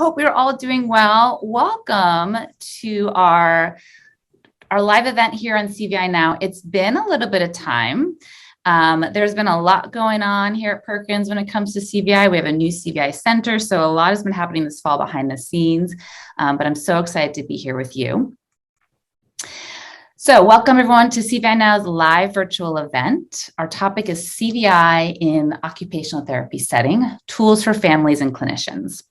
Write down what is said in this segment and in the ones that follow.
hope you're all doing well. Welcome to our live event here on CVI Now. It's been a little bit of time. There's been a lot going on here at Perkins when it comes to CVI. We have a new CVI center, so a lot has been happening this fall behind the scenes, but I'm so excited to be here with you. So welcome everyone to CVI Now's live virtual event. Our topic is CVI in Occupational Therapy Setting, Tools for Families and Clinicians.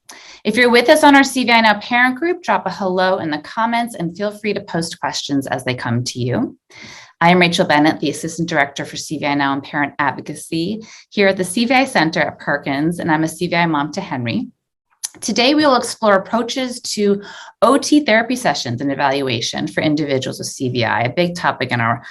If you're with us on our CVI Now parent group, drop a hello in the comments and feel free to post questions as they come to you. I am Rachel Bennett, the Assistant Director for CVI Now and Parent Advocacy here at the CVI Center at Perkins, and I'm a CVI mom to Henry. Today, we will explore approaches to OT therapy sessions and evaluation for individuals with CVI, a big topic in our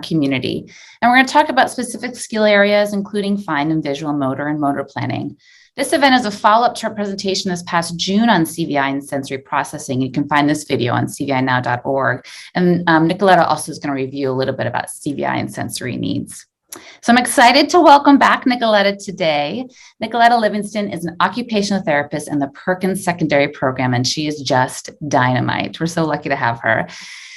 community. And we're going to talk about specific skill areas, including fine and visual motor and motor planning. This event is a follow-up to our presentation this past June on CVI and sensory processing. You can find this video on cvinow.org. And Nikoletta also is going to review a little bit about CVI and sensory needs. So I'm excited to welcome back Nikoletta today. Nikoletta Livingston is an occupational therapist in the Perkins Secondary Program, and she is just dynamite. We're so lucky to have her.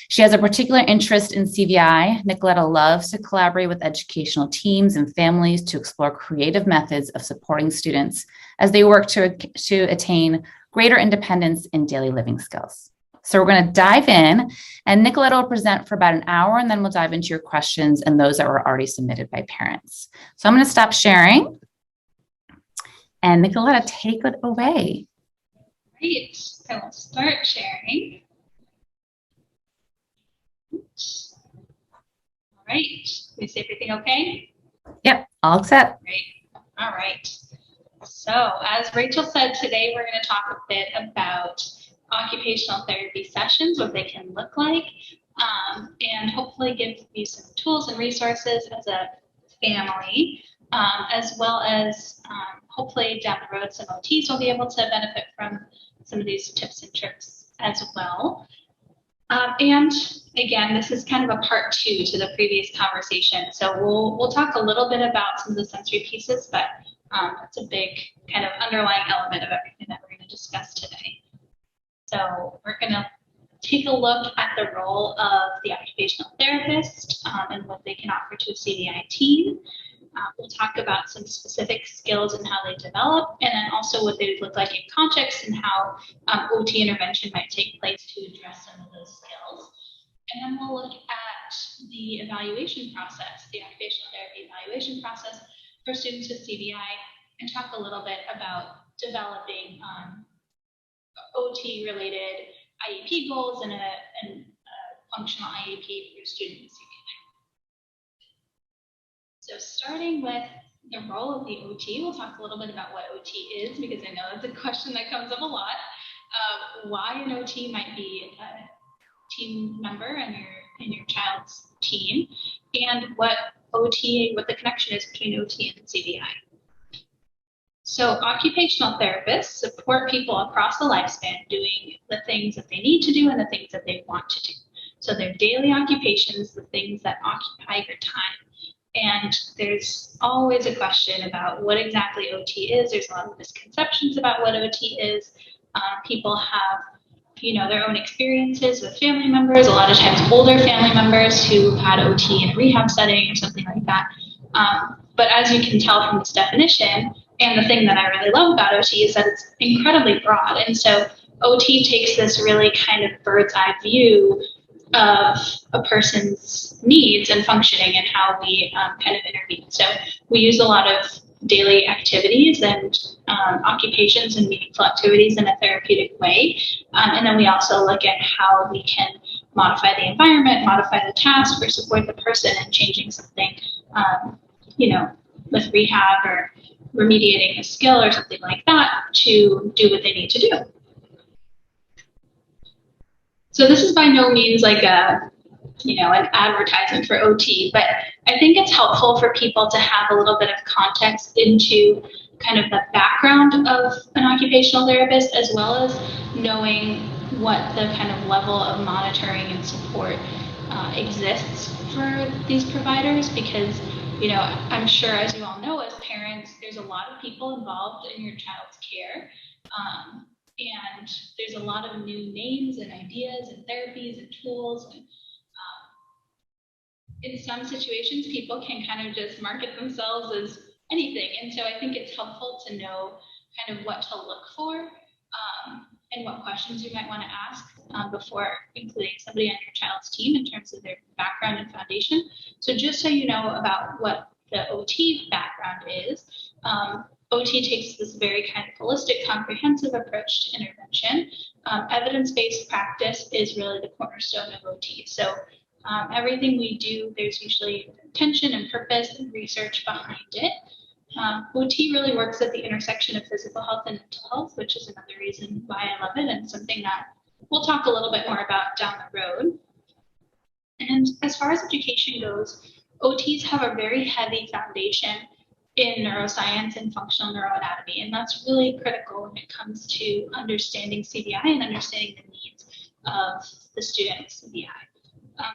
She has a particular interest in CVI. Nikoletta loves to collaborate with educational teams and families to explore creative methods of supporting students as they work to attain greater independence in daily living skills. So we're going to dive in, and Nikoletta will present for about an hour, and then we'll dive into your questions and those that were already submitted by parents. So I'm going to stop sharing, and Nikoletta, take it away. Great. So we'll start sharing. All right. Is everything okay? Yep, all set. Great. All right. So as Rachel said, today we're going to talk a bit about occupational therapy sessions, what they can look like, and hopefully give you some tools and resources as a family, as well as hopefully down the road some OTs will be able to benefit from some of these tips and tricks as well. And again, this is kind of a part two to the previous conversation. So we'll talk a little bit about some of the sensory pieces, but it's a big kind of underlying element of everything that we're going to discuss today. So we're going to take a look at the role of the occupational therapist and what they can offer to a CVI team. We'll talk about some specific skills and how they develop, and then also what they would look like in context and how OT intervention might take place to address some of those skills. And then we'll look at the evaluation process, the occupational therapy evaluation process for students with CVI, and talk a little bit about developing OT-related IEP goals and a functional IEP for your students. So starting with the role of the OT, we'll talk a little bit about what OT is, because I know that's a question that comes up a lot. Why an OT might be a team member in your child's team, and what the connection is between OT and CVI. So occupational therapists support people across the lifespan doing the things that they need to do and the things that they want to do. So their daily occupations, the things that occupy your time. And there's always a question about what exactly OT is. There's a lot of misconceptions about what OT is. People have, their own experiences with family members, a lot of times older family members who had OT in a rehab setting or something like that. But as you can tell from this definition, and the thing that I really love about OT is that it's incredibly broad. And so OT takes this really kind of bird's eye view of a person's needs and functioning and how we kind of intervene. So we use a lot of daily activities and occupations and meaningful activities in a therapeutic way. And then we also look at how we can modify the environment, modify the task, or support the person in changing something, with rehab or remediating a skill or something like that to do what they need to do. So this is by no means like an advertisement for OT, but I think it's helpful for people to have a little bit of context into kind of the background of an occupational therapist, as well as knowing what the kind of level of monitoring and support exists for these providers, because I'm sure, as you all know, as parents, there's a lot of people involved in your child's care, and there's a lot of new names and ideas and therapies and tools. And in some situations, people can kind of just market themselves as anything. And so I think it's helpful to know kind of what to look for and what questions you might want to ask before including somebody on your child's team in terms of their background and foundation. So just so you know about what the OT background is, OT takes this very kind of holistic, comprehensive approach to intervention. Evidence-based practice is really the cornerstone of OT. So everything we do, there's usually intention and purpose and research behind it. OT really works at the intersection of physical health and mental health, which is another reason why I love it and something that we'll talk a little bit more about down the road. And as far as education goes, OTs have a very heavy foundation in neuroscience and functional neuroanatomy, and that's really critical when it comes to understanding CVI and understanding the needs of the student with CVI.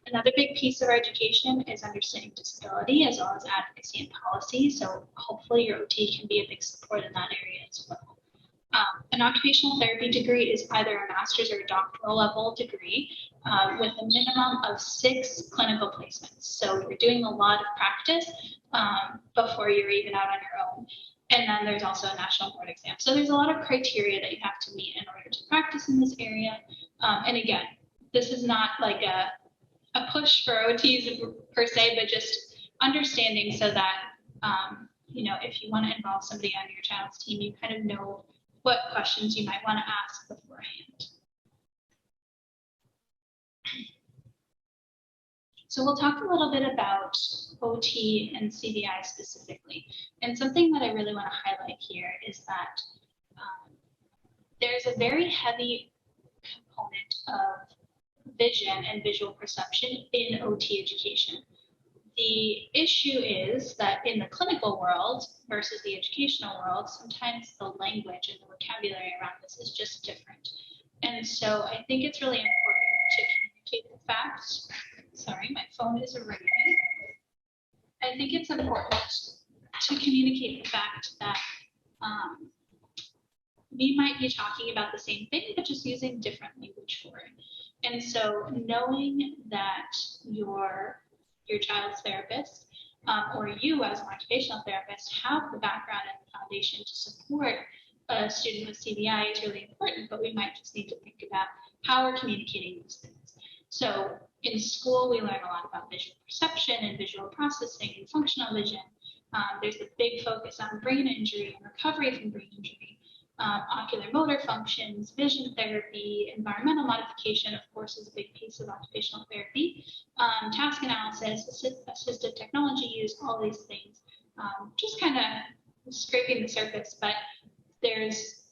Another big piece of our education is understanding disability as well as advocacy and policy. So hopefully your OT can be a big support in that area as well. An occupational therapy degree is either a master's or a doctoral level degree with a minimum of 6 clinical placements. So you're doing a lot of practice before you're even out on your own. And then there's also a national board exam. So there's a lot of criteria that you have to meet in order to practice in this area. And again, this is not like a push for OTs per se, but just understanding so that, you know, if you want to involve somebody on your child's team, you kind of know what questions you might want to ask beforehand. So we'll talk a little bit about OT and CVI specifically. And something that I really want to highlight here is that there's a very heavy component of vision and visual perception in OT education. The issue is that in the clinical world versus the educational world, sometimes the language and the vocabulary around this is just different. And so I think it's really important to communicate the fact. Sorry, my phone is ringing. I think it's important to communicate the fact that we might be talking about the same thing, but just using different language for it. And so knowing that your child's therapist or you as an occupational therapist have the background and the foundation to support a student with CVI is really important, but we might just need to think about how we're communicating these things. So in school, we learn a lot about visual perception and visual processing and functional vision. There's a big focus on brain injury and recovery from brain injury. Ocular motor functions, vision therapy, environmental modification, of course, is a big piece of occupational therapy. Task analysis, assistive technology use, all these things. Just kind of scraping the surface, but there's,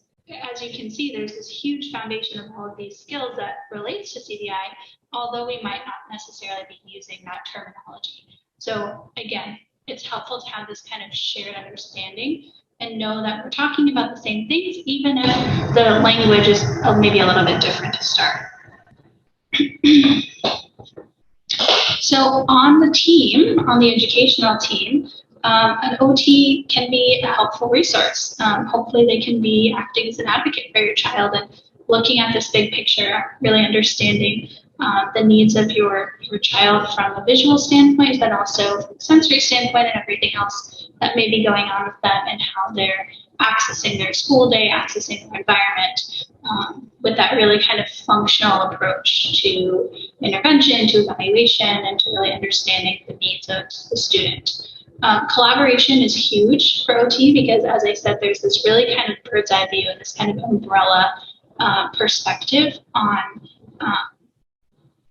as you can see, there's this huge foundation of all of these skills that relates to CVI, although we might not necessarily be using that terminology. So again, it's helpful to have this kind of shared understanding and know that we're talking about the same things, even if the language is maybe a little bit different to start. So on the team, on the educational team, an OT can be a helpful resource. Hopefully they can be acting as an advocate for your child and looking at this big picture, really understanding the needs of your child from a visual standpoint, but also from a sensory standpoint and everything else that may be going on with them and how they're accessing their school day, accessing their environment, with that really kind of functional approach to intervention, to evaluation, and to really understanding the needs of the student. Collaboration is huge for OT because, as I said, there's this really kind of bird's eye view and this kind of umbrella perspective on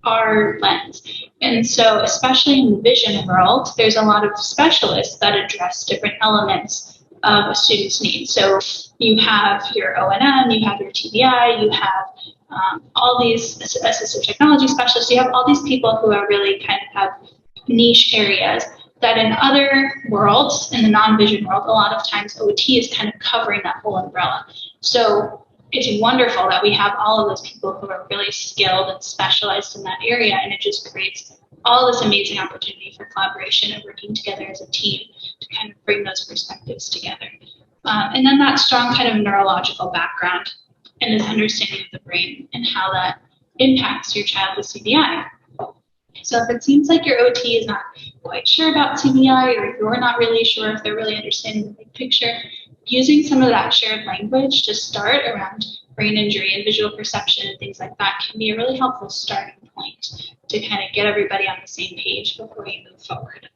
our lens. And so, especially in the vision world, there's a lot of specialists that address different elements of a student's needs. So you have your O&M, you have your TBI, you have all these assistive technology specialists, you have all these people who are really kind of have niche areas that in other worlds, in the non-vision world, a lot of times OT is kind of covering that whole umbrella. So it's wonderful that we have all of those people who are really skilled and specialized in that area, and it just creates all this amazing opportunity for collaboration and working together as a team to kind of bring those perspectives together. And then that strong kind of neurological background and this understanding of the brain and how that impacts your child with CVI. So if it seems like your OT is not quite sure about CVI, or you're not really sure if they're really understanding the big picture, using some of that shared language to start around brain injury and visual perception and things like that can be a really helpful starting point to kind of get everybody on the same page before you move forward.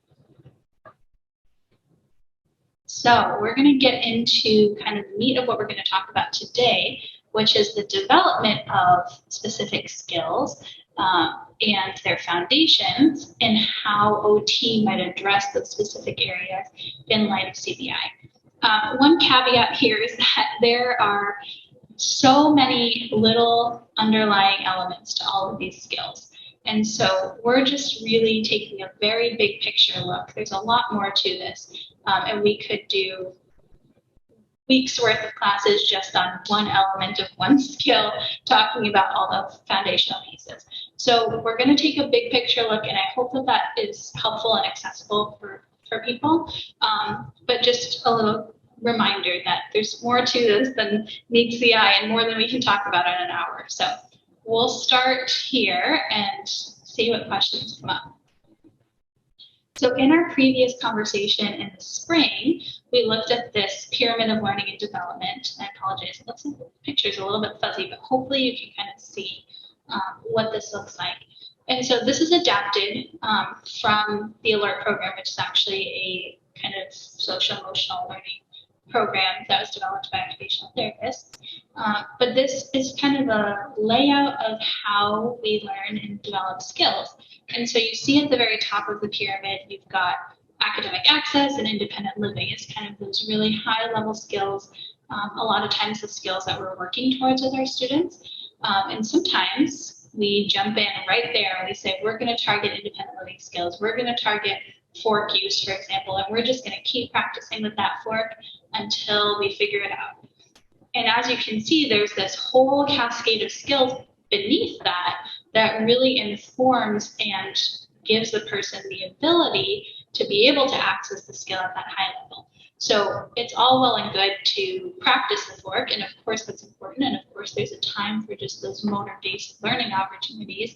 So we're going to get into kind of the meat of what we're going to talk about today, which is the development of specific skills and their foundations, and how OT might address those specific areas in light of CVI. One caveat here is that there are so many little underlying elements to all of these skills. And so we're just really taking a very big picture look. There's a lot more to this, and we could do weeks worth of classes just on one element of one skill, talking about all the foundational pieces. So we're going to take a big picture look, and I hope that that is helpful and accessible for people. But just a little reminder that there's more to this than meets the eye and more than we can talk about in an hour. So we'll start here and see what questions come up. So in our previous conversation in the spring, we looked at this pyramid of learning and development. I apologize, it looks like the picture's a little bit fuzzy, but hopefully you can kind of see what this looks like. And so this is adapted from the ALERT program, which is actually a kind of social emotional learning program that was developed by occupational therapists. But this is kind of a layout of how we learn and develop skills. And so you see at the very top of the pyramid, you've got academic access and independent living is kind of those really high level skills. A lot of times the skills that we're working towards with our students. And sometimes we jump in right there and we say, we're going to target independent living skills. We're going to target fork use, for example, and we're just going to keep practicing with that fork until we figure it out. And as you can see, there's this whole cascade of skills beneath that that really informs and gives the person the ability to be able to access the skill at that high level. So it's all well and good to practice the fork, and of course that's important, and of course there's a time for just those motor-based learning opportunities.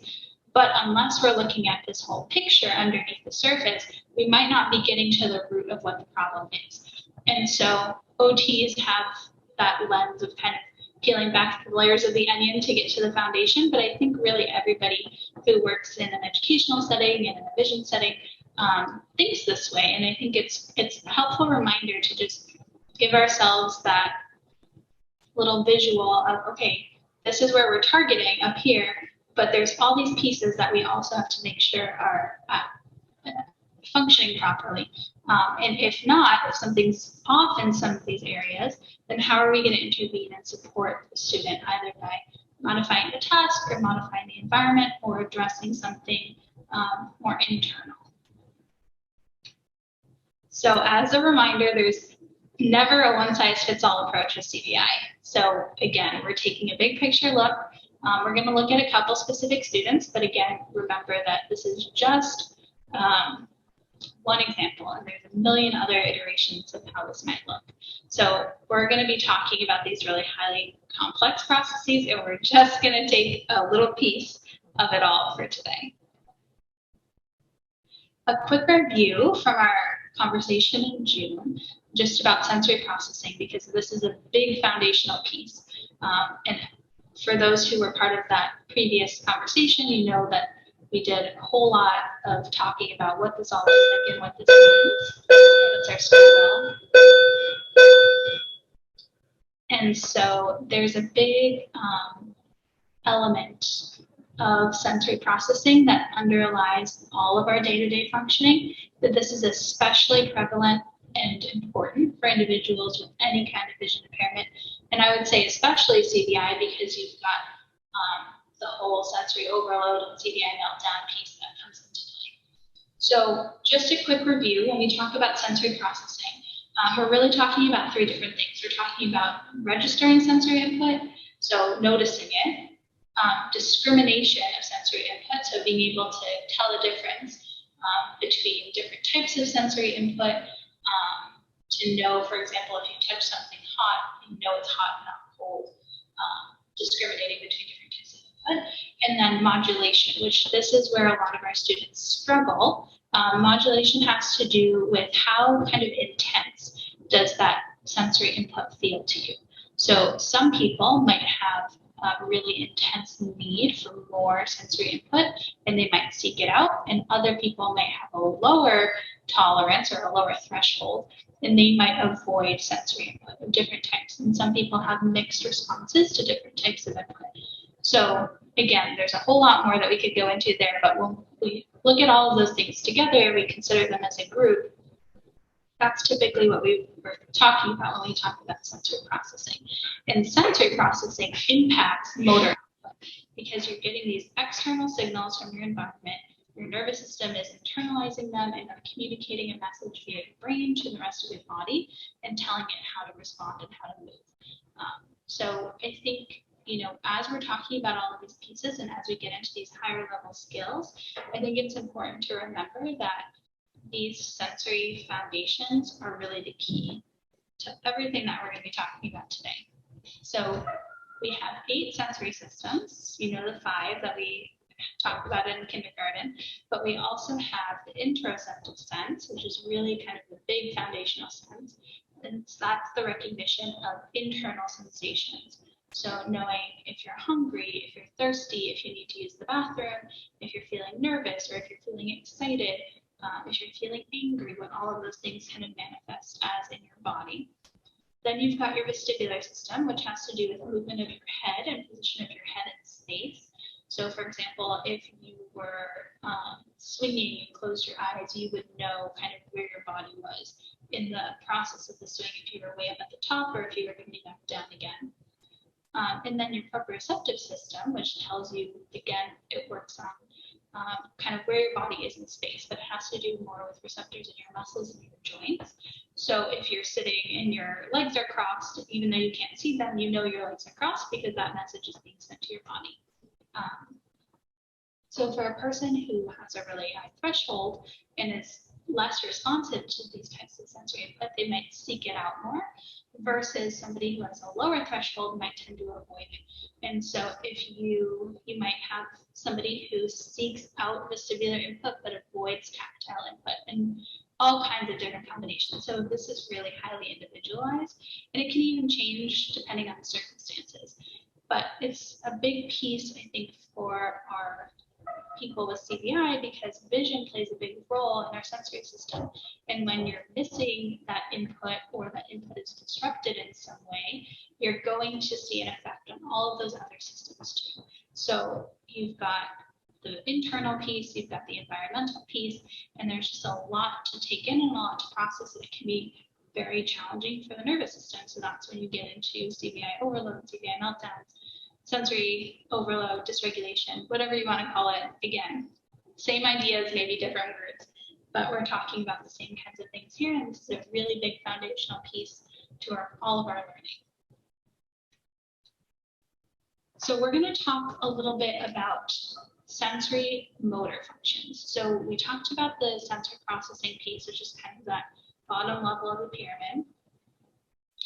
But unless we're looking at this whole picture underneath the surface, we might not be getting to the root of what the problem is. And so OTs have that lens of kind of peeling back the layers of the onion to get to the foundation. But I think really everybody who works in an educational setting and in a vision setting thinks this way. And I think it's a helpful reminder to just give ourselves that little visual of, okay, this is where we're targeting up here, but there's all these pieces that we also have to make sure are functioning properly. And if not, if something's off in some of these areas, then how are we going to intervene and support the student, either by modifying the task or modifying the environment or addressing something more internal. So as a reminder, there's never a one-size-fits-all approach with CVI. So again, we're taking a big picture look. We're going to look at a couple specific students, but again, remember that this is just one example, and there's a million other iterations of how this might look. So we're going to be talking about these really highly complex processes, and we're just going to take a little piece of it all for today. A quick review from our conversation in June, just about sensory processing, because this is a big foundational piece. And for those who were part of that previous conversation, you know that we did a whole lot of talking about what this all looks like and what this means. That's our school bell. And so there's a big element of sensory processing that underlies all of our day-to-day functioning, that this is especially prevalent and important for individuals with any kind of vision impairment. And I would say especially CVI, because you've got the whole sensory overload and CVI meltdown piece that comes into play. So just a quick review, when we talk about sensory processing, we're really talking about three different things. We're talking about registering sensory input, so noticing it, discrimination of sensory input, so being able to tell the difference between different types of sensory input, to know, for example, if you touch something hot, you know it's hot, not cold. discriminating between different types of input. And then modulation, which this is where a lot of our students struggle. Modulation has to do with how kind of intense does that sensory input feel to you. So some people might have a really intense need for more sensory input and they might seek it out, and other people might have a lower tolerance or a lower threshold and they might avoid sensory input of different types. And some people have mixed responses to different types of input. So again, there's a whole lot more that we could go into there, but when we look at all of those things together, we consider them as a group. That's typically what we were talking about when we talk about sensory processing. And sensory processing impacts motor output because you're getting these external signals from your environment. Your nervous system is internalizing them and communicating a message via your brain to the rest of your body and telling it how to respond and how to move. So I think, as we're talking about all of these pieces and as we get into these higher level skills, I think it's important to remember that these sensory foundations are really the key to everything that we're going to be talking about today. So we have 8 sensory systems, the 5 that we talked about in kindergarten, but we also have the interoceptive sense, which is really kind of the big foundational sense. And that's the recognition of internal sensations. So knowing if you're hungry, if you're thirsty, if you need to use the bathroom, if you're feeling nervous or if you're feeling excited, if you're feeling angry, when all of those things kind of manifest as in your body. Then you've got your vestibular system, which has to do with movement of your head and position of your head in space. So for example, if you were swinging and closed your eyes, you would know kind of where your body was in the process of the swing, if you were way up at the top or if you were coming back down again. And then your proprioceptive system, which tells you, again, it works on kind of where your body is in space, but it has to do more with receptors in your muscles and your joints. So if you're sitting and your legs are crossed, even though you can't see them, your legs are crossed because that message is being sent to your body. So for a person who has a really high threshold and is less responsive to these types of sensory input, they might seek it out more, versus somebody who has a lower threshold might tend to avoid it. And so if you might have somebody who seeks out vestibular input but avoids tactile input, and all kinds of different combinations. So this is really highly individualized, and it can even change depending on the circumstances. But it's a big piece, I think, for our people with CVI because vision plays a big role in our sensory system. And when you're missing that input or that input is disrupted in some way, you're going to see an effect on all of those other systems too. So you've got the internal piece, you've got the environmental piece, and there's just a lot to take in and a lot to process that can be very challenging for the nervous system. So that's when you get into CVI overload, CVI meltdowns, sensory overload, dysregulation, whatever you want to call it. Again, same ideas, maybe different words, but we're talking about the same kinds of things here, and this is a really big foundational piece to all of our learning. So we're going to talk a little bit about sensory motor functions. So we talked about the sensory processing piece, which is kind of that bottom level of the pyramid. And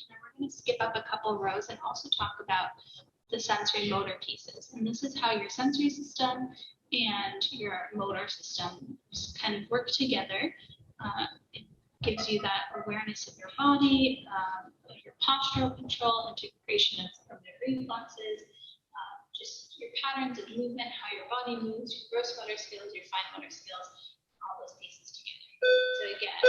we're going to skip up a couple rows and also talk about the sensory motor pieces. And this is how your sensory system and your motor system kind of work together. It gives you that awareness of your body, your postural control, integration of the reflexes, just your patterns of movement, how your body moves, your gross motor skills, your fine motor skills, all those pieces together. So again,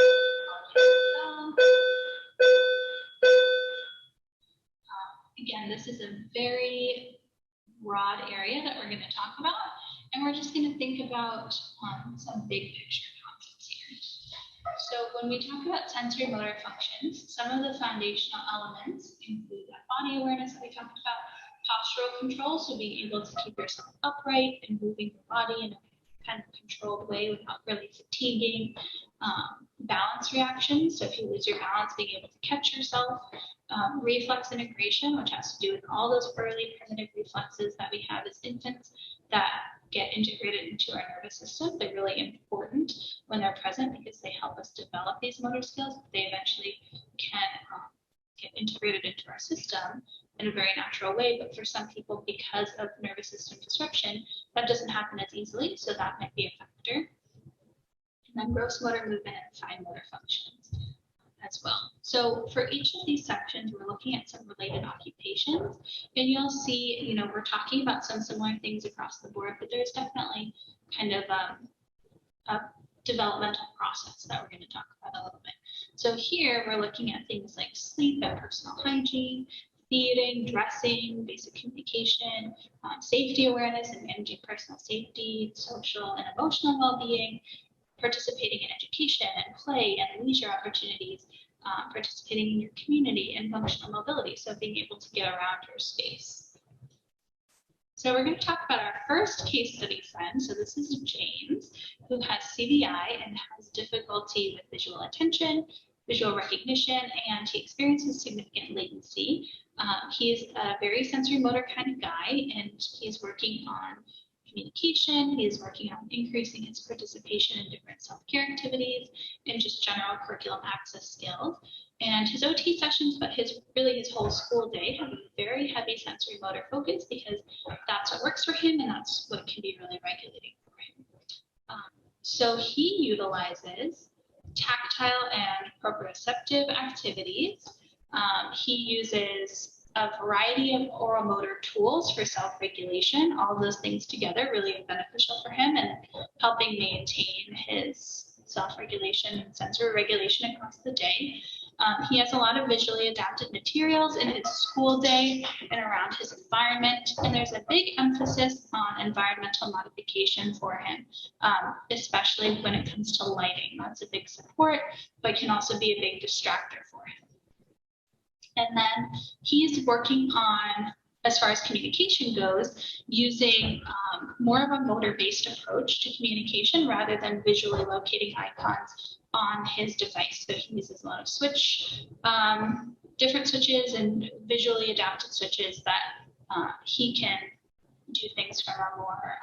again, this is a very broad area that we're going to talk about, and we're just going to think about some big picture concepts here. So when we talk about sensory motor functions, some of the foundational elements include that body awareness that we talked about, postural control, so being able to keep yourself upright and moving your body in a kind of controlled way without really fatiguing. Balance reactions, so if you lose your balance, being able to catch yourself. Reflex integration, which has to do with all those early primitive reflexes that we have as infants that get integrated into our nervous system. They're really important when they're present because they help us develop these motor skills. They eventually can get integrated into our system. in a very natural way, but for some people, because of nervous system disruption, that doesn't happen as easily, so that might be a factor. And then gross motor movement and fine motor functions as well. So for each of these sections, we're looking at some related occupations, and you'll see, you know, we're talking about some similar things across the board, but there's definitely kind of a developmental process that we're going to talk about a little bit. So here we're looking at things like sleep and personal hygiene, feeding, dressing, basic communication, safety awareness and managing personal safety, social and emotional well-being, participating in education and play and leisure opportunities, participating in your community, and functional mobility, so being able to get around your space. So we're going to talk about our first case study friend. So this is James, who has CVI and has difficulty with visual attention, visual recognition, and he experiences significant latency. He's a very sensory motor kind of guy, and he's working on communication. He's working on increasing his participation in different self-care activities and just general curriculum access skills. And his OT sessions, but his whole school day, have a very heavy sensory motor focus because that's what works for him and that's what can be really regulating for him. So he utilizes tactile and proprioceptive activities. He uses a variety of oral motor tools for self-regulation. All of those things together really beneficial for him and helping maintain his self-regulation and sensory regulation across the day. He has a lot of visually adapted materials in his school day and around his environment, and there's a big emphasis on environmental modification for him, especially when it comes to lighting. That's a big support, but can also be a big distractor for him. And then he's working on, as far as communication goes, using more of a motor-based approach to communication rather than visually locating icons on his device. So he uses a lot of different switches and visually adapted switches that he can do things from a more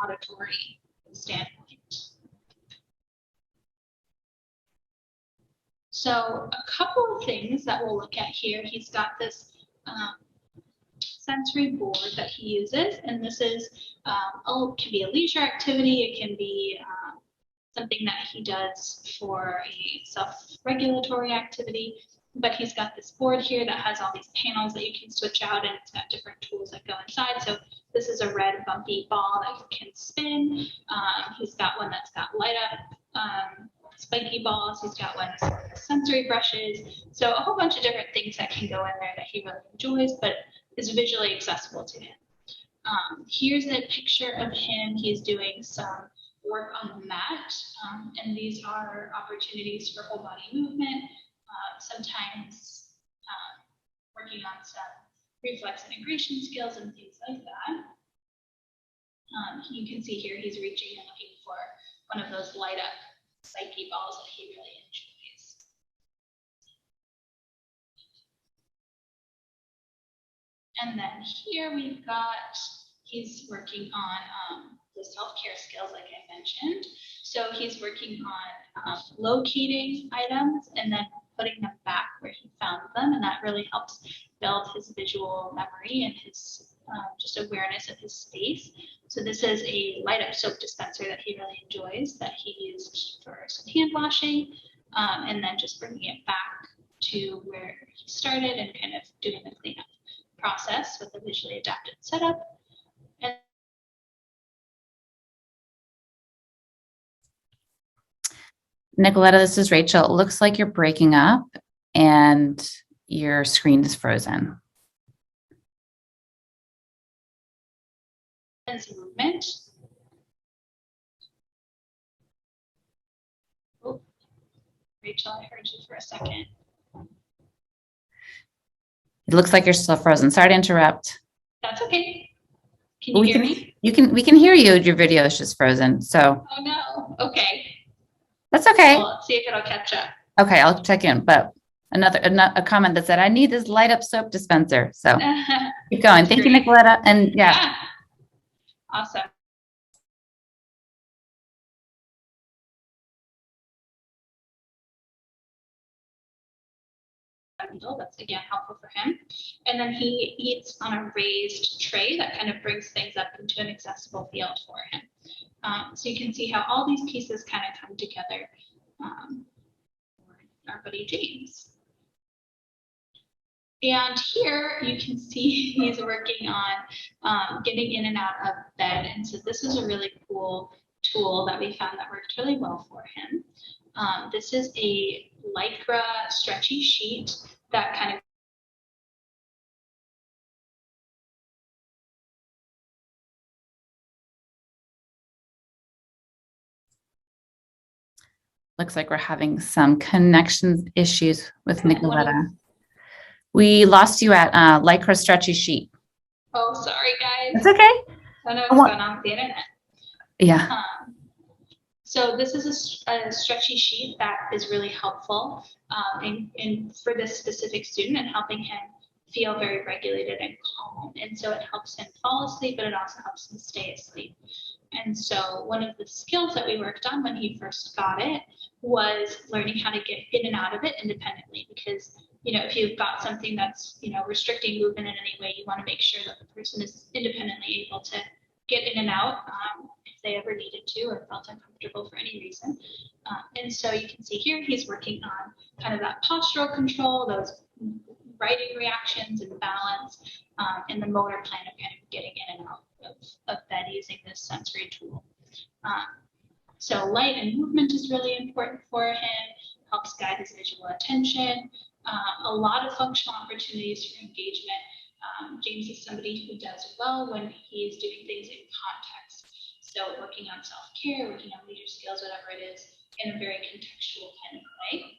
auditory standpoint. So a couple of things that we'll look at here. He's got this sensory board that he uses, and this is can be a leisure activity. It can be something that he does for a self-regulatory activity. But he's got this board here that has all these panels that you can switch out, and it's got different tools that go inside. So this is a red bumpy ball that can spin. He's got one that's got light up spiky balls. He's got one with sensory brushes. So a whole bunch of different things that can go in there that he really enjoys, but is visually accessible to him. Here's a picture of him. He's doing some work on the mat, and these are opportunities for whole body movement. Sometimes working on some reflex integration skills and things like that. You can see here he's reaching and looking for one of those light up spiky balls that he really enjoys. And then here we've got, he's working on the self-care skills like I mentioned. So he's working on locating items and then putting them back where he found them, and that really helps build his visual memory and his just awareness of his space. So this is a light up soap dispenser that he really enjoys that he used for some hand washing, and then just bringing it back to where he started and kind of doing the cleanup process with a visually adapted setup. And Nikoletta, this is Rachel. It looks like you're breaking up and your screen is frozen. movement. Oh, Rachel, I heard you for a second. It looks like you're still frozen. Sorry to interrupt. That's okay. Can you hear me? We can hear you. Your video is just frozen. So. Oh no. Okay. That's okay. Well, let's see if it'll catch up. Okay, I'll check in. But a comment that said, I need this light up soap dispenser. So keep going. Thank you, Nikoletta. And yeah. Awesome. bundle. That's, again, helpful for him. And then he eats on a raised tray that kind of brings things up into an accessible field for him. So you can see how all these pieces kind of come together for our buddy James. And here you can see he's working on getting in and out of bed. And so this is a really cool tool that we found that worked really well for him. This is a Lycra stretchy sheet that kind of looks like we're having some connection issues with Nikoletta. We lost you at Lycra stretchy sheet. Oh, sorry, guys. It's okay. I don't know what's going on with the internet. Yeah. So this is a stretchy sheet that is really helpful in for this specific student and helping him feel very regulated and calm. And so it helps him fall asleep, but it also helps him stay asleep. And so one of the skills that we worked on when he first got it was learning how to get in and out of it independently, because if you've got something that's restricting movement in any way, you want to make sure that the person is independently able to get in and out if they ever needed to or felt uncomfortable for any reason. And so you can see here he's working on kind of that postural control, those writing reactions and balance, and the motor plan of kind of getting in and out of bed using this sensory tool. So light and movement is really important for him, helps guide his visual attention, a lot of functional opportunities for engagement. James is somebody who does well when he is doing things in context. So working on self-care, working on leader skills, whatever it is, in a very contextual kind of way.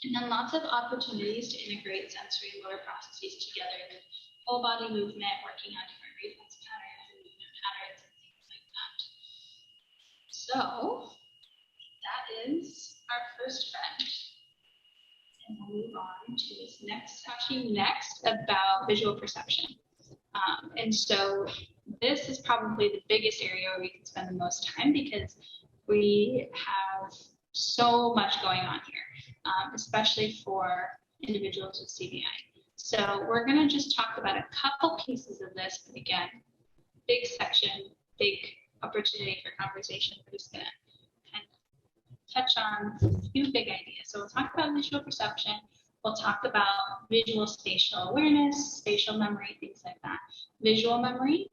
And then lots of opportunities to integrate sensory and motor processes together with whole body movement, working on different reflex patterns and movement patterns and things like that. So that is our first friend. And we'll move on to this next about visual perception. And so this is probably the biggest area where we can spend the most time because we have so much going on here, especially for individuals with CVI. So we're going to just talk about a couple pieces of this, but again, big section, big opportunity for conversation. We're just going to kind of touch on a few big ideas. So we'll talk about visual perception. We'll talk about visual spatial awareness, spatial memory, things like that. Visual memory,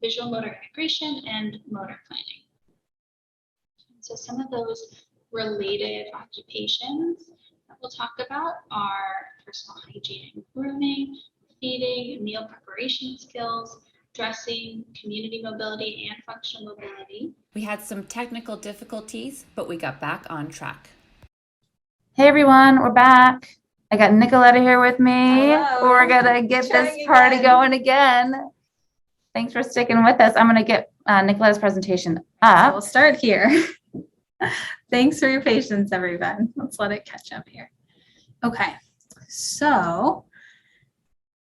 visual motor integration, and motor planning. So some of those related occupations that we'll talk about are personal hygiene and grooming, feeding, meal preparation skills, dressing, community mobility, and functional mobility. We had some technical difficulties, but we got back on track. Hey everyone, we're back. I got Nikoletta here with me. Hello. We're gonna get this party going again. Thanks for sticking with us. I'm gonna get Nikoletta's presentation up. We'll start here. Thanks for your patience, everyone. Let's let it catch up here. Okay, so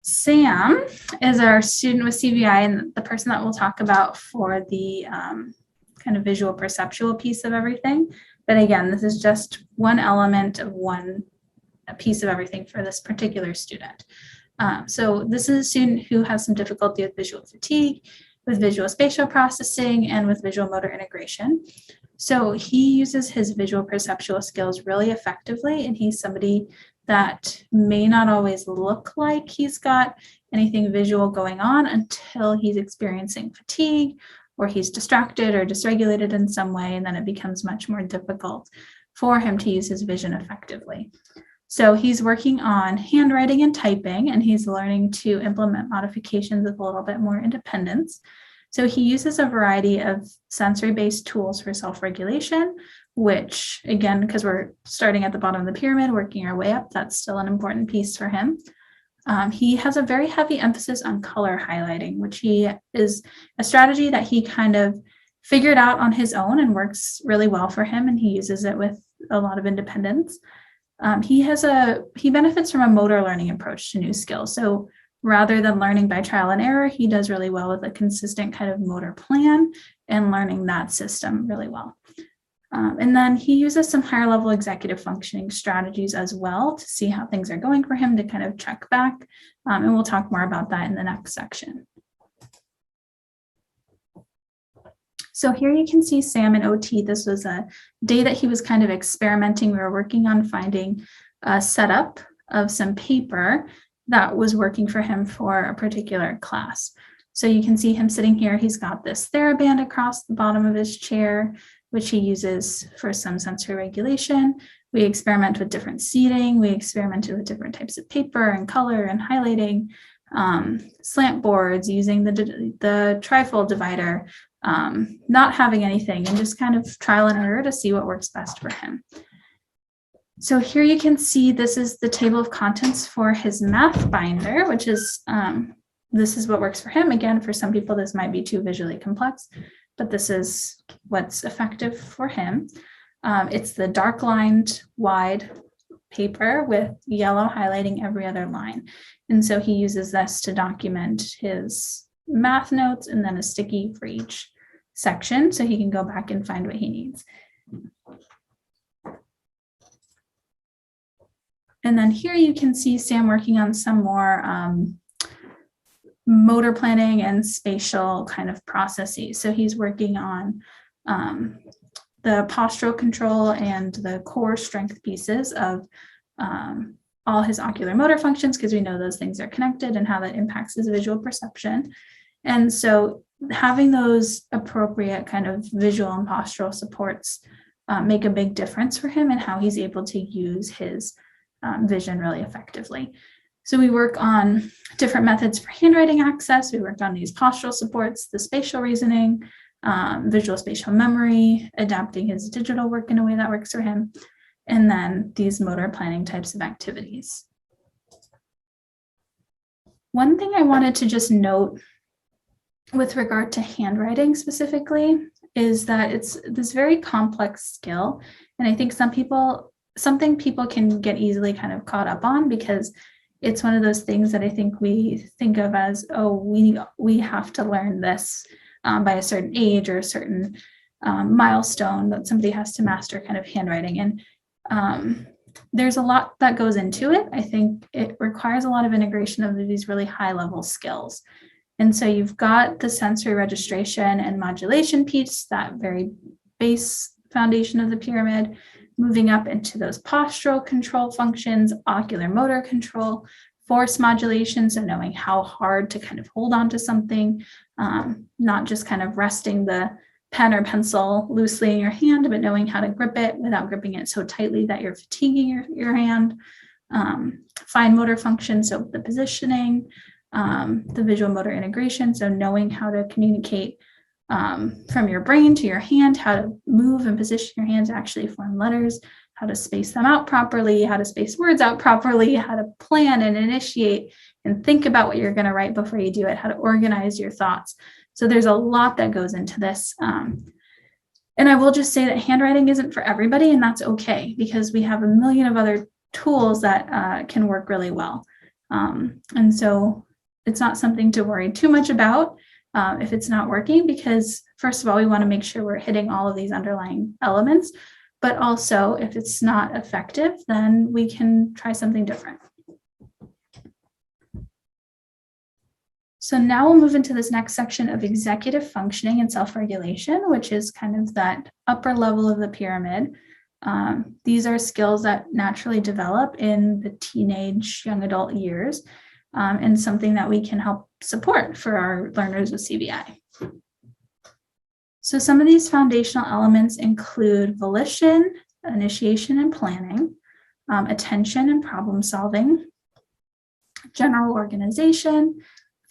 Sam is our student with CVI and the person that we'll talk about for the kind of visual perceptual piece of everything. But again, this is just one element of a piece of everything for this particular student. So this is a student who has some difficulty with visual fatigue, with visual spatial processing, and with visual motor integration. So he uses his visual perceptual skills really effectively, and he's somebody that may not always look like he's got anything visual going on until he's experiencing fatigue or he's distracted or dysregulated in some way, and then it becomes much more difficult for him to use his vision effectively. So he's working on handwriting and typing, and he's learning to implement modifications with a little bit more independence. So he uses a variety of sensory-based tools for self-regulation, which, again, because we're starting at the bottom of the pyramid, working our way up, that's still an important piece for him. He has a very heavy emphasis on color highlighting, which is a strategy that he kind of figured out on his own and works really well for him, and he uses it with a lot of independence. He benefits from a motor learning approach to new skills. So rather than learning by trial and error, he does really well with a consistent kind of motor plan and learning that system really well. And then he uses some higher level executive functioning strategies as well to see how things are going for him, to kind of check back. And we'll talk more about that in the next section. So here you can see Sam in OT. This was a day that he was kind of experimenting. We were working on finding a setup of some paper that was working for him for a particular class. So you can see him sitting here. He's got this TheraBand across the bottom of his chair, which he uses for some sensory regulation. We experiment with different seating. We experimented with different types of paper and color and highlighting, slant boards, using the trifold divider, not having anything, and just kind of trial and error to see what works best for him. So here you can see this is the table of contents for his math binder, which is, this is what works for him. Again, for some people, this might be too visually complex, but this is what's effective for him. It's the dark lined wide paper with yellow highlighting every other line. And so he uses this to document his math notes and then a sticky for each section so he can go back and find what he needs. And then here you can see Sam working on some more motor planning and spatial kind of processes. So he's working on the postural control and the core strength pieces of all his ocular motor functions, because we know those things are connected and how that impacts his visual perception. And so having those appropriate kind of visual and postural supports make a big difference for him and how he's able to use his vision really effectively. So we work on different methods for handwriting access. We worked on these postural supports, the spatial reasoning, visual spatial memory, adapting his digital work in a way that works for him, and then these motor planning types of activities. One thing I wanted to just note with regard to handwriting specifically is that it's this very complex skill. And I think something people can get easily kind of caught up on, because it's one of those things that I think we think of as, oh, we have to learn this by a certain age or a certain milestone that somebody has to master kind of handwriting. And there's a lot that goes into it. I think it requires a lot of integration of these really high level skills. And so you've got the sensory registration and modulation piece, that very base foundation of the pyramid, moving up into those postural control functions, ocular motor control, force modulation, so knowing how hard to kind of hold on to something, not just kind of resting the pen or pencil loosely in your hand, but knowing how to grip it without gripping it so tightly that you're fatiguing your hand. Fine motor function, so the positioning, the visual motor integration, so knowing how to communicate from your brain to your hand, how to move and position your hand to actually form letters, how to space them out properly, how to space words out properly, how to plan and initiate and think about what you're going to write before you do it, how to organize your thoughts. So there's a lot that goes into this. And I will just say that handwriting isn't for everybody, and that's okay, because we have a million of other tools that can work really well. And so it's not something to worry too much about if it's not working, because first of all, we want to make sure we're hitting all of these underlying elements, but also if it's not effective, then we can try something different. So now we'll move into this next section of executive functioning and self-regulation, which is kind of that upper level of the pyramid. These are skills that naturally develop in the teenage, young adult years, and something that we can help support for our learners with CVI. So some of these foundational elements include volition, initiation and planning, attention and problem solving, general organization,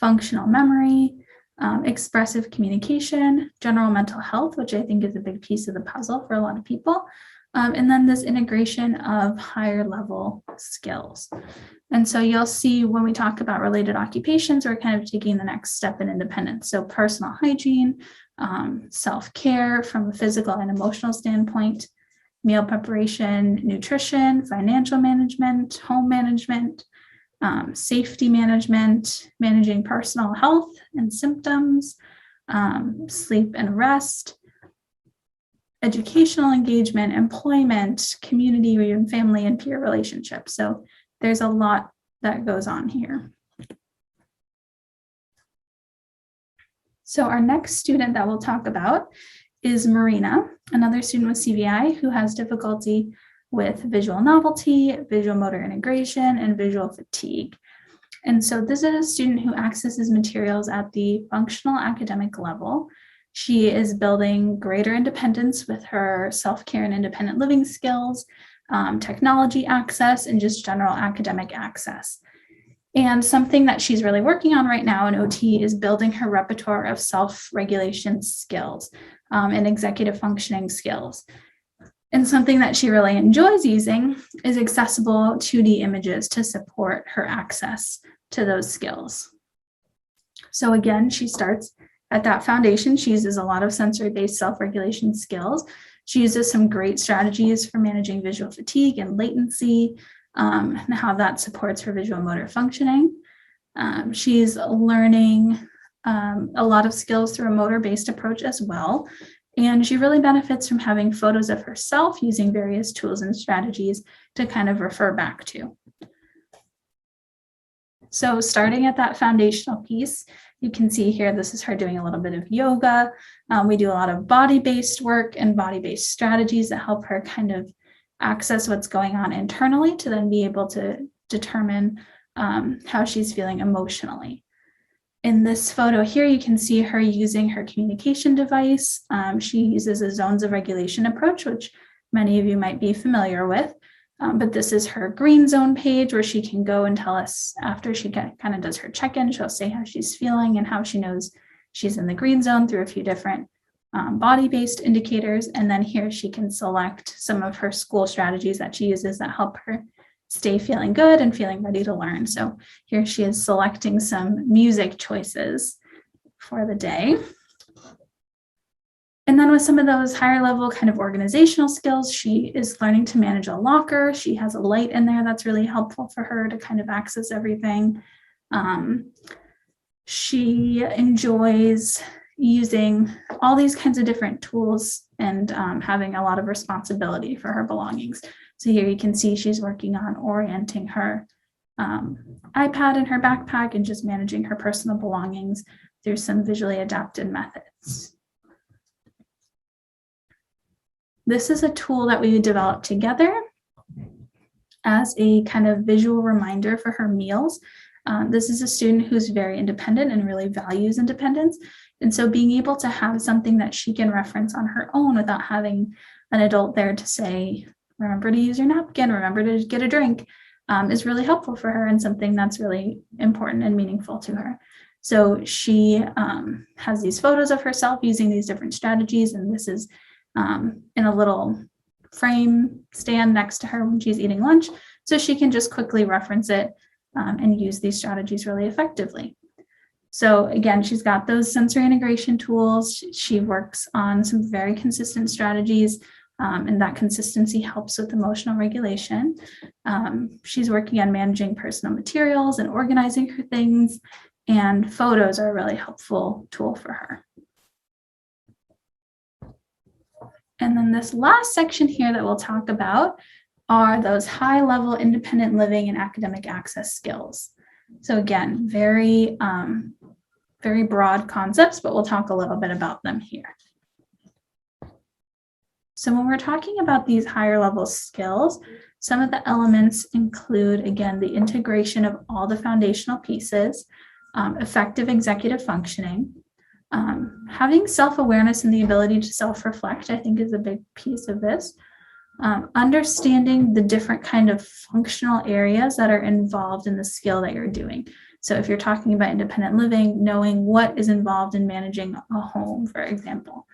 functional memory, expressive communication, general mental health, which I think is a big piece of the puzzle for a lot of people, and then this integration of higher level skills. And so you'll see when we talk about related occupations, we're kind of taking the next step in independence. So personal hygiene, self-care from a physical and emotional standpoint, meal preparation, nutrition, financial management, home management, safety management, managing personal health and symptoms, sleep and rest, educational engagement, employment, community, and family and peer relationships. So there's a lot that goes on here. So our next student that we'll talk about is Marina, another student with CVI who has difficulty with visual novelty, visual motor integration, and visual fatigue. And so this is a student who accesses materials at the functional academic level. She is building greater independence with her self-care and independent living skills, technology access, and just general academic access. And something that she's really working on right now in OT is building her repertoire of self-regulation skills and executive functioning skills. And something that she really enjoys using is accessible 2D images to support her access to those skills. So again, she starts at that foundation. She uses a lot of sensory-based self-regulation skills. She uses some great strategies for managing visual fatigue and latency, and how that supports her visual motor functioning. She's learning a lot of skills through a motor-based approach as well. And she really benefits from having photos of herself using various tools and strategies to kind of refer back to. So starting at that foundational piece, you can see here, this is her doing a little bit of yoga. We do a lot of body-based work and body-based strategies that help her kind of access what's going on internally to then be able to determine how she's feeling emotionally. In this photo here, you can see her using her communication device. She uses a zones of regulation approach, which many of you might be familiar with. But this is her green zone page where she can go and tell us after she kind of does her check-in, she'll say how she's feeling and how she knows she's in the green zone through a few different body-based indicators. And then here she can select some of her school strategies that she uses that help her stay feeling good and feeling ready to learn. So here she is selecting some music choices for the day. And then with some of those higher level kind of organizational skills, she is learning to manage a locker. She has a light in there that's really helpful for her to kind of access everything. She enjoys using all these kinds of different tools and having a lot of responsibility for her belongings. So here you can see she's working on orienting her iPad in her backpack and just managing her personal belongings through some visually adapted methods. This is a tool that we developed together as a kind of visual reminder for her meals. This is a student who's very independent and really values independence. And so being able to have something that she can reference on her own without having an adult there to say, remember to use your napkin, remember to get a drink, is really helpful for her and something that's really important and meaningful to her. So she has these photos of herself using these different strategies, and this is in a little frame stand next to her when she's eating lunch, so she can just quickly reference it and use these strategies really effectively. So again, she's got those sensory integration tools. She works on some very consistent strategies, and that consistency helps with emotional regulation. She's working on managing personal materials and organizing her things, and photos are a really helpful tool for her. And then this last section here that we'll talk about are those high-level independent living and academic access skills. So again, very broad concepts, but we'll talk a little bit about them here. So when we're talking about these higher level skills, some of the elements include, again, the integration of all the foundational pieces, effective executive functioning, having self-awareness and the ability to self-reflect, I think, is a big piece of this. Understanding the different kind of functional areas that are involved in the skill that you're doing. So if you're talking about independent living, knowing what is involved in managing a home, for example.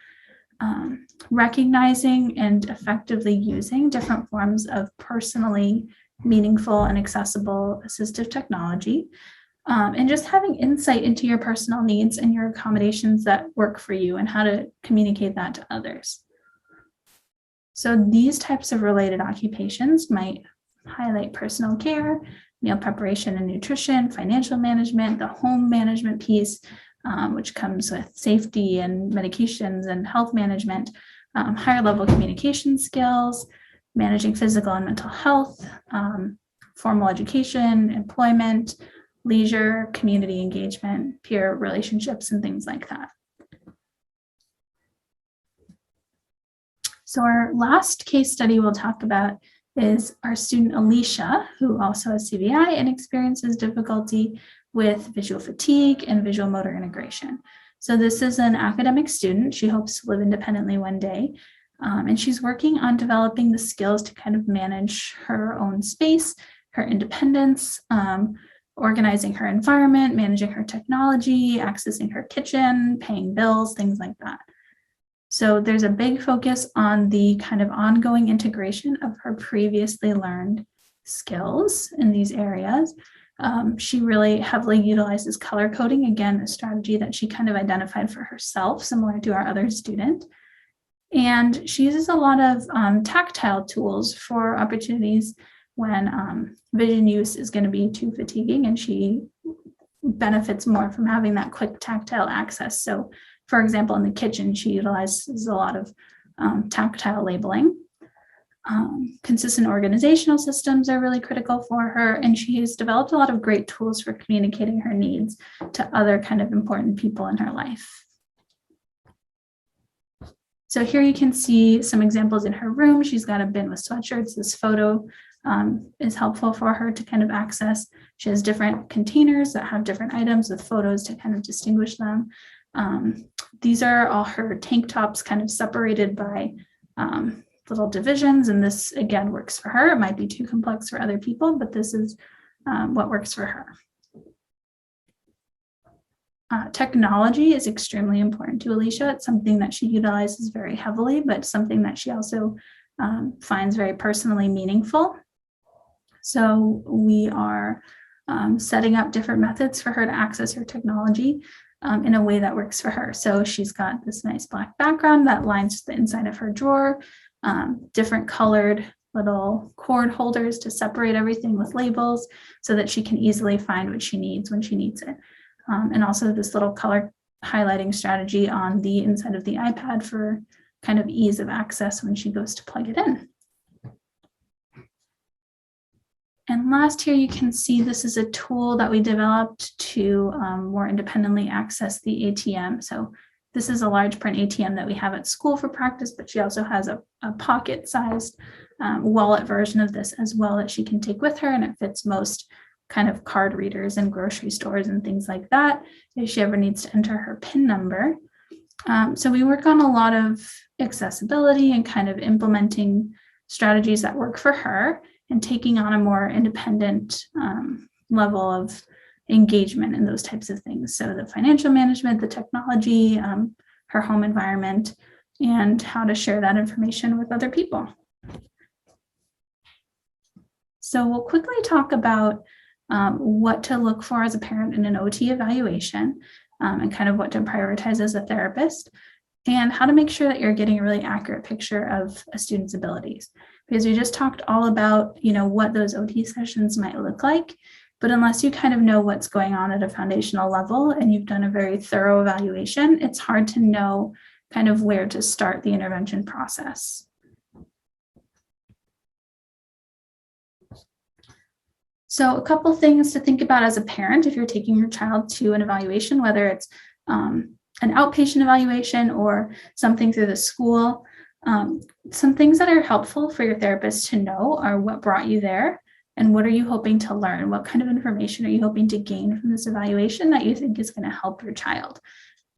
Recognizing and effectively using different forms of personally meaningful and accessible assistive technology. And just having insight into your personal needs and your accommodations that work for you and how to communicate that to others. So these types of related occupations might highlight personal care, meal preparation and nutrition, financial management, the home management piece, which comes with safety and medications and health management, higher level communication skills, managing physical and mental health, formal education, employment, leisure, community engagement, peer relationships, and things like that. So our last case study we'll talk about is our student Alicia, who also has CVI and experiences difficulty with visual fatigue and visual motor integration. So this is an academic student. She hopes to live independently one day. And she's working on developing the skills to kind of manage her own space, her independence, organizing her environment, managing her technology, accessing her kitchen, paying bills, things like that. So there's a big focus on the kind of ongoing integration of her previously learned skills in these areas. She really heavily utilizes color coding, again, a strategy that she kind of identified for herself, similar to our other student. And she uses a lot of tactile tools for opportunities when vision use is going to be too fatiguing, and she benefits more from having that quick tactile access. So, for example, in the kitchen, she utilizes a lot of tactile labeling. Consistent organizational systems are really critical for her, and she has developed a lot of great tools for communicating her needs to other kind of important people in her life. So here you can see some examples in her room. She's got a bin with sweatshirts. This photo is helpful for her to kind of access. She has different containers that have different items with photos to kind of distinguish them. These are all her tank tops kind of separated by little divisions, and this again works for her. It might be too complex for other people, but this is what works for her. Technology is extremely important to Alicia. It's something that she utilizes very heavily, but something that she also finds very personally meaningful. So we are setting up different methods for her to access her technology in a way that works for her. So she's got this nice black background that lines the inside of her drawer, different colored little cord holders to separate everything with labels so that she can easily find what she needs when she needs it. And also this little color highlighting strategy on the inside of the iPad for kind of ease of access when she goes to plug it in. And last here, you can see this is a tool that we developed to more independently access the ATM. So this is a large print ATM that we have at school for practice, but she also has a pocket-sized wallet version of this as well that she can take with her, and it fits most kind of card readers and grocery stores and things like that if she ever needs to enter her PIN number. So we work on a lot of accessibility and kind of implementing strategies that work for her and taking on a more independent level of engagement in those types of things. So the financial management, the technology, her home environment, and how to share that information with other people. So we'll quickly talk about what to look for as a parent in an OT evaluation and kind of what to prioritize as a therapist, and how to make sure that you're getting a really accurate picture of a student's abilities. Because we just talked all about, what those OT sessions might look like, but unless you kind of know what's going on at a foundational level and you've done a very thorough evaluation, it's hard to know kind of where to start the intervention process. So a couple things to think about as a parent if you're taking your child to an evaluation, whether it's an outpatient evaluation or something through the school. Some things that are helpful for your therapist to know are what brought you there and what are you hoping to learn? What kind of information are you hoping to gain from this evaluation that you think is going to help your child?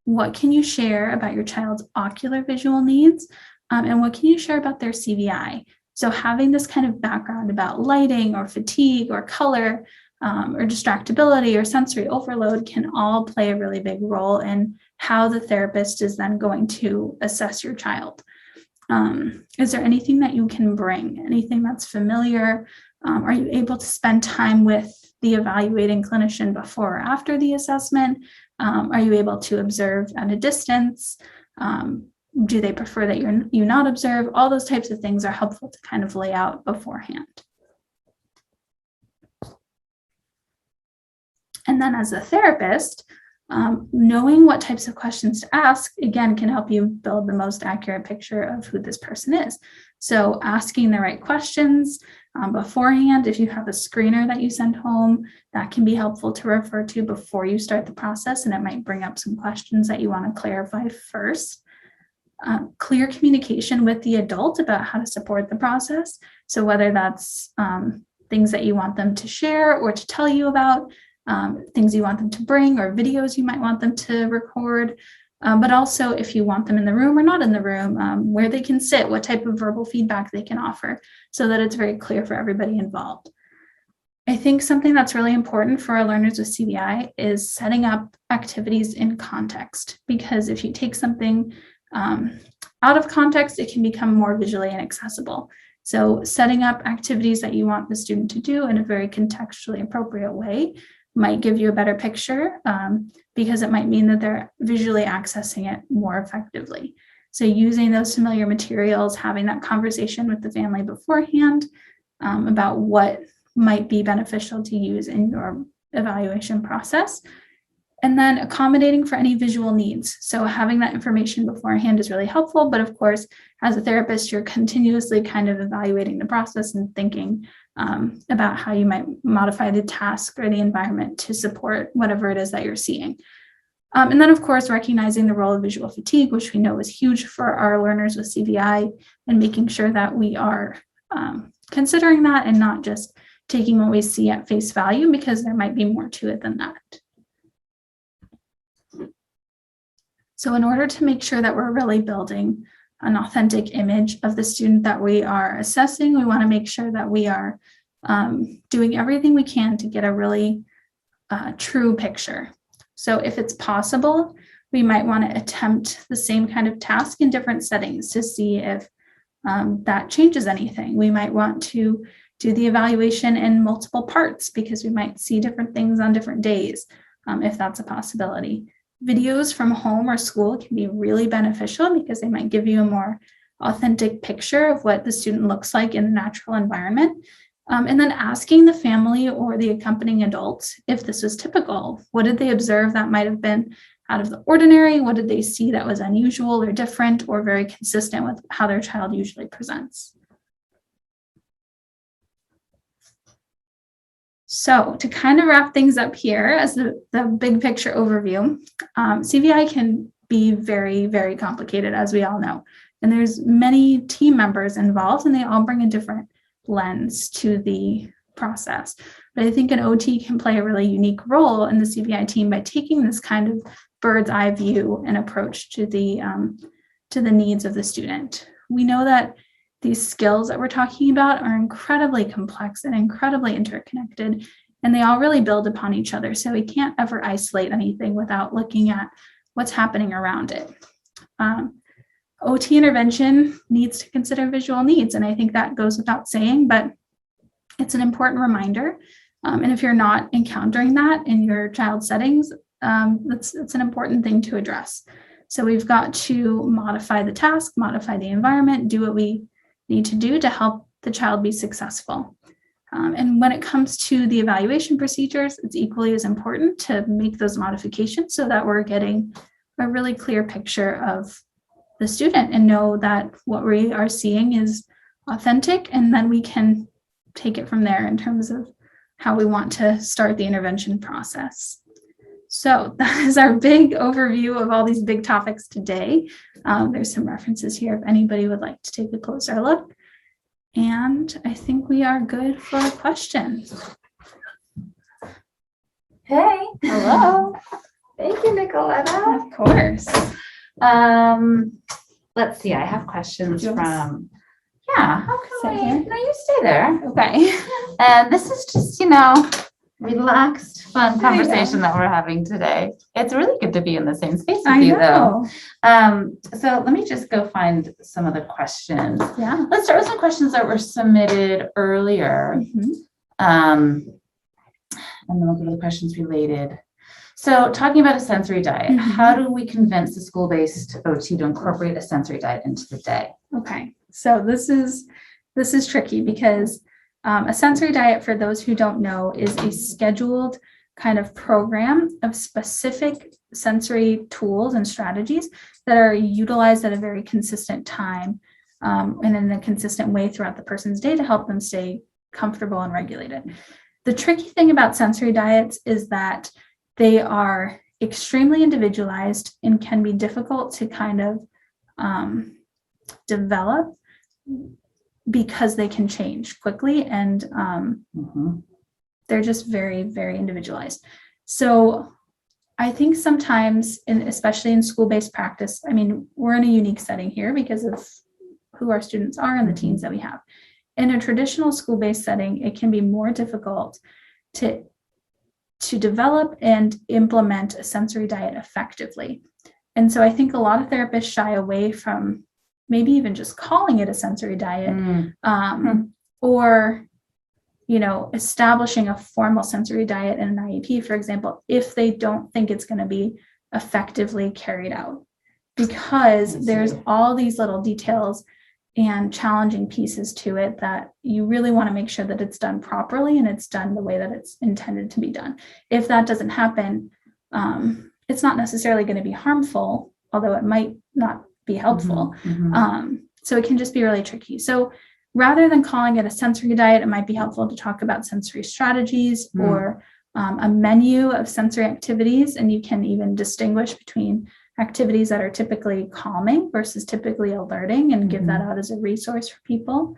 What can you share about your child's ocular visual needs? And what can you share about their CVI? So having this kind of background about lighting or fatigue or color or distractibility or sensory overload can all play a really big role in how the therapist is then going to assess your child. Is there anything that you can bring? Anything that's familiar? Are you able to spend time with the evaluating clinician before or after the assessment? Are you able to observe at a distance? Do they prefer that you not observe? All those types of things are helpful to kind of lay out beforehand. And then as a therapist, Knowing what types of questions to ask, again, can help you build the most accurate picture of who this person is. So asking the right questions beforehand, if you have a screener that you send home, that can be helpful to refer to before you start the process, and it might bring up some questions that you want to clarify first. Clear communication with the adult about how to support the process. So whether that's things that you want them to share or to tell you about, things you want them to bring, or videos you might want them to record, but also if you want them in the room or not in the room, where they can sit, what type of verbal feedback they can offer, so that it's very clear for everybody involved. I think something that's really important for our learners with CVI is setting up activities in context, because if you take something out of context, it can become more visually inaccessible. So setting up activities that you want the student to do in a very contextually appropriate way might give you a better picture, because it might mean that they're visually accessing it more effectively. So using those familiar materials, having that conversation with the family beforehand about what might be beneficial to use in your evaluation process, and then accommodating for any visual needs. So having that information beforehand is really helpful, but of course, as a therapist, you're continuously kind of evaluating the process and thinking about how you might modify the task or the environment to support whatever it is that you're seeing. And then, of course, recognizing the role of visual fatigue, which we know is huge for our learners with CVI, and making sure that we are considering that and not just taking what we see at face value, because there might be more to it than that. So in order to make sure that we're really building an authentic image of the student that we are assessing, we want to make sure that we are doing everything we can to get a really true picture. So if it's possible, we might want to attempt the same kind of task in different settings to see if that changes anything. We might want to do the evaluation in multiple parts, because we might see different things on different days, if that's a possibility. Videos from home or school can be really beneficial, because they might give you a more authentic picture of what the student looks like in the natural environment. And then asking the family or the accompanying adults if this was typical. What did they observe that might have been out of the ordinary? What did they see that was unusual or different or very consistent with how their child usually presents? So to kind of wrap things up here as the big picture overview, CVI can be very, very complicated, as we all know. And there's many team members involved, and they all bring a different lens to the process. But I think an OT can play a really unique role in the CVI team by taking this kind of bird's eye view and approach to the needs of the student. We know that these skills that we're talking about are incredibly complex and incredibly interconnected, and they all really build upon each other. So we can't ever isolate anything without looking at what's happening around it. OT intervention needs to consider visual needs, and I think that goes without saying, but it's an important reminder. And if you're not encountering that in your child's settings, it's an important thing to address. So we've got to modify the task, modify the environment, do what we need to do to help the child be successful. And when it comes to the evaluation procedures, it's equally as important to make those modifications so that we're getting a really clear picture of the student and know that what we are seeing is authentic, and then we can take it from there in terms of how we want to start the intervention process. So that is our big overview of all these big topics today. There's some references here if anybody would like to take a closer look. And I think we are good for questions. Hey, hello. Thank you, Nikoletta. Of course. Let's see, I have questions Do you want from, how can sit we, here? no, you stay there. Okay. And this is just, relaxed, fun There you conversation go. that we're having today. It's really good to be in the same space with I you, though. know. So let me just go find some of the questions. Yeah. Let's start with some questions that were submitted earlier. Mhm. And then we'll go to the questions related. So talking about a sensory diet, Mhm. how do we convince the school-based OT to incorporate a sensory diet into the day? Okay. So this is tricky because a sensory diet, for those who don't know, is a scheduled kind of program of specific sensory tools and strategies that are utilized at a very consistent time and in a consistent way throughout the person's day to help them stay comfortable and regulated. The tricky thing about sensory diets is that they are extremely individualized and can be difficult to kind of develop because they can change quickly and they're just very, very individualized. So I think sometimes, especially in school-based practice, I mean, we're in a unique setting here because of who our students are and the teams that we have. In a traditional school-based setting, it can be more difficult to develop and implement a sensory diet effectively. And so I think a lot of therapists shy away from maybe even just calling it a sensory diet or, establishing a formal sensory diet in an IEP, for example, if they don't think it's going to be effectively carried out, because there's all these little details and challenging pieces to it that you really want to make sure that it's done properly and it's done the way that it's intended to be done. If that doesn't happen, it's not necessarily going to be harmful, although it might not be helpful. So it can just be really tricky. So rather than calling it a sensory diet, it might be helpful to talk about sensory strategies or a menu of sensory activities. And you can even distinguish between activities that are typically calming versus typically alerting and give that out as a resource for people.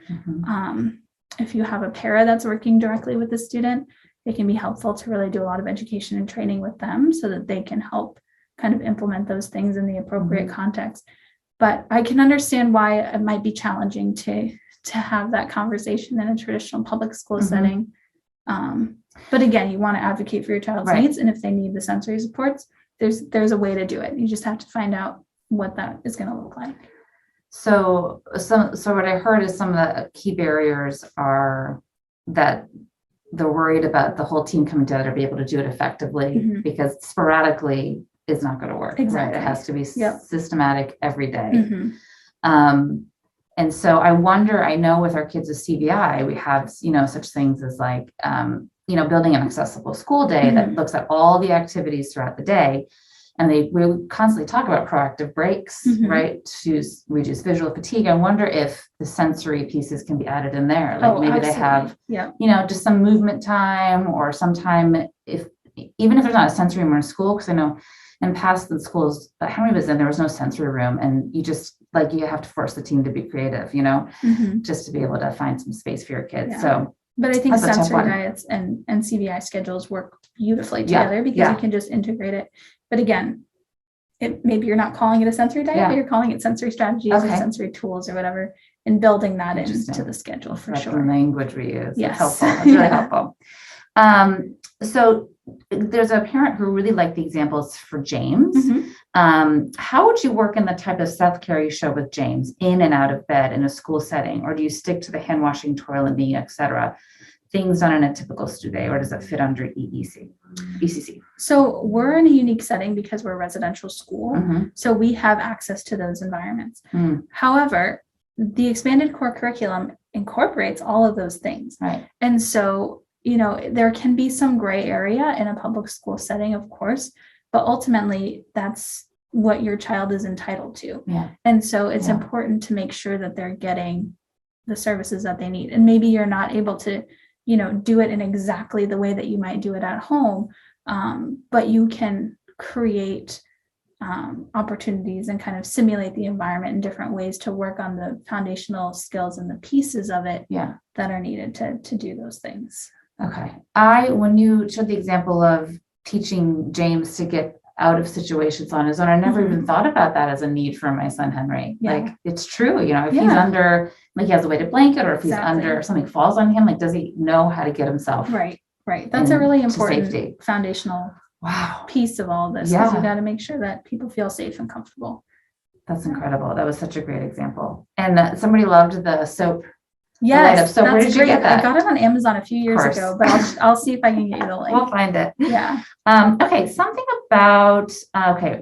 If you have a para that's working directly with the student, it can be helpful to really do a lot of education and training with them so that they can help kind of implement those things in the appropriate context. But I can understand why it might be challenging to have that conversation in a traditional public school setting. But again, you want to advocate for your child's needs. And if they need the sensory supports, there's a way to do it. You just have to find out what that is going to look like. So what I heard is some of the key barriers are that they're worried about the whole team coming together to be able to do it effectively because sporadically is not going to work. Exactly. Right? It has to be systematic every day. And so I wonder, I know with our kids with CVI, we have, such things as like, building an accessible school day that looks at all the activities throughout the day. And we constantly talk about proactive breaks, right? To reduce visual fatigue. I wonder if the sensory pieces can be added in there. Like maybe they have, just some movement time or some time even if there's not a sensory room in school, because I know in past the schools that Henry was in, there was no sensory room and you just you have to force the team to be creative, just to be able to find some space for your kids. Yeah. So, but I think sensory diets and CVI schedules work beautifully together because you can just integrate it. But again, maybe you're not calling it a sensory diet, but you're calling it sensory strategies or sensory tools or whatever, and building that into the schedule for sure. The language we use. Yes. It's helpful. It's really helpful. So there's a parent who really liked the examples for James. How would you work in the type of self-care you show with James in and out of bed in a school setting? Or do you stick to the hand washing, toileting, etc., things done in a typical stu day, or does it fit under ECC? So we're in a unique setting because we're a residential school. So we have access to those environments. However, the expanded core curriculum incorporates all of those things. Right. And so there can be some gray area in a public school setting, of course, but ultimately that's what your child is entitled to. Yeah. And so it's important to make sure that they're getting the services that they need. And maybe you're not able to, do it in exactly the way that you might do it at home, but you can create opportunities and kind of simulate the environment in different ways to work on the foundational skills and the pieces of it that are needed to do those things. Okay. When you showed the example of teaching James to get out of situations on his own, I never even thought about that as a need for my son, Henry. Like it's true, if he's under, he has a weighted blanket or if he's under, something falls on him, does he know how to get himself? Right. That's a really important safety. Foundational piece of all this. Because you got to make sure that people feel safe and comfortable. That's incredible. That was such a great example. And somebody loved the soap. Yes, so where did you get that? I got it on Amazon a few years ago, but I'll see if I can get you the link. We'll find it. Yeah. Okay. Something about,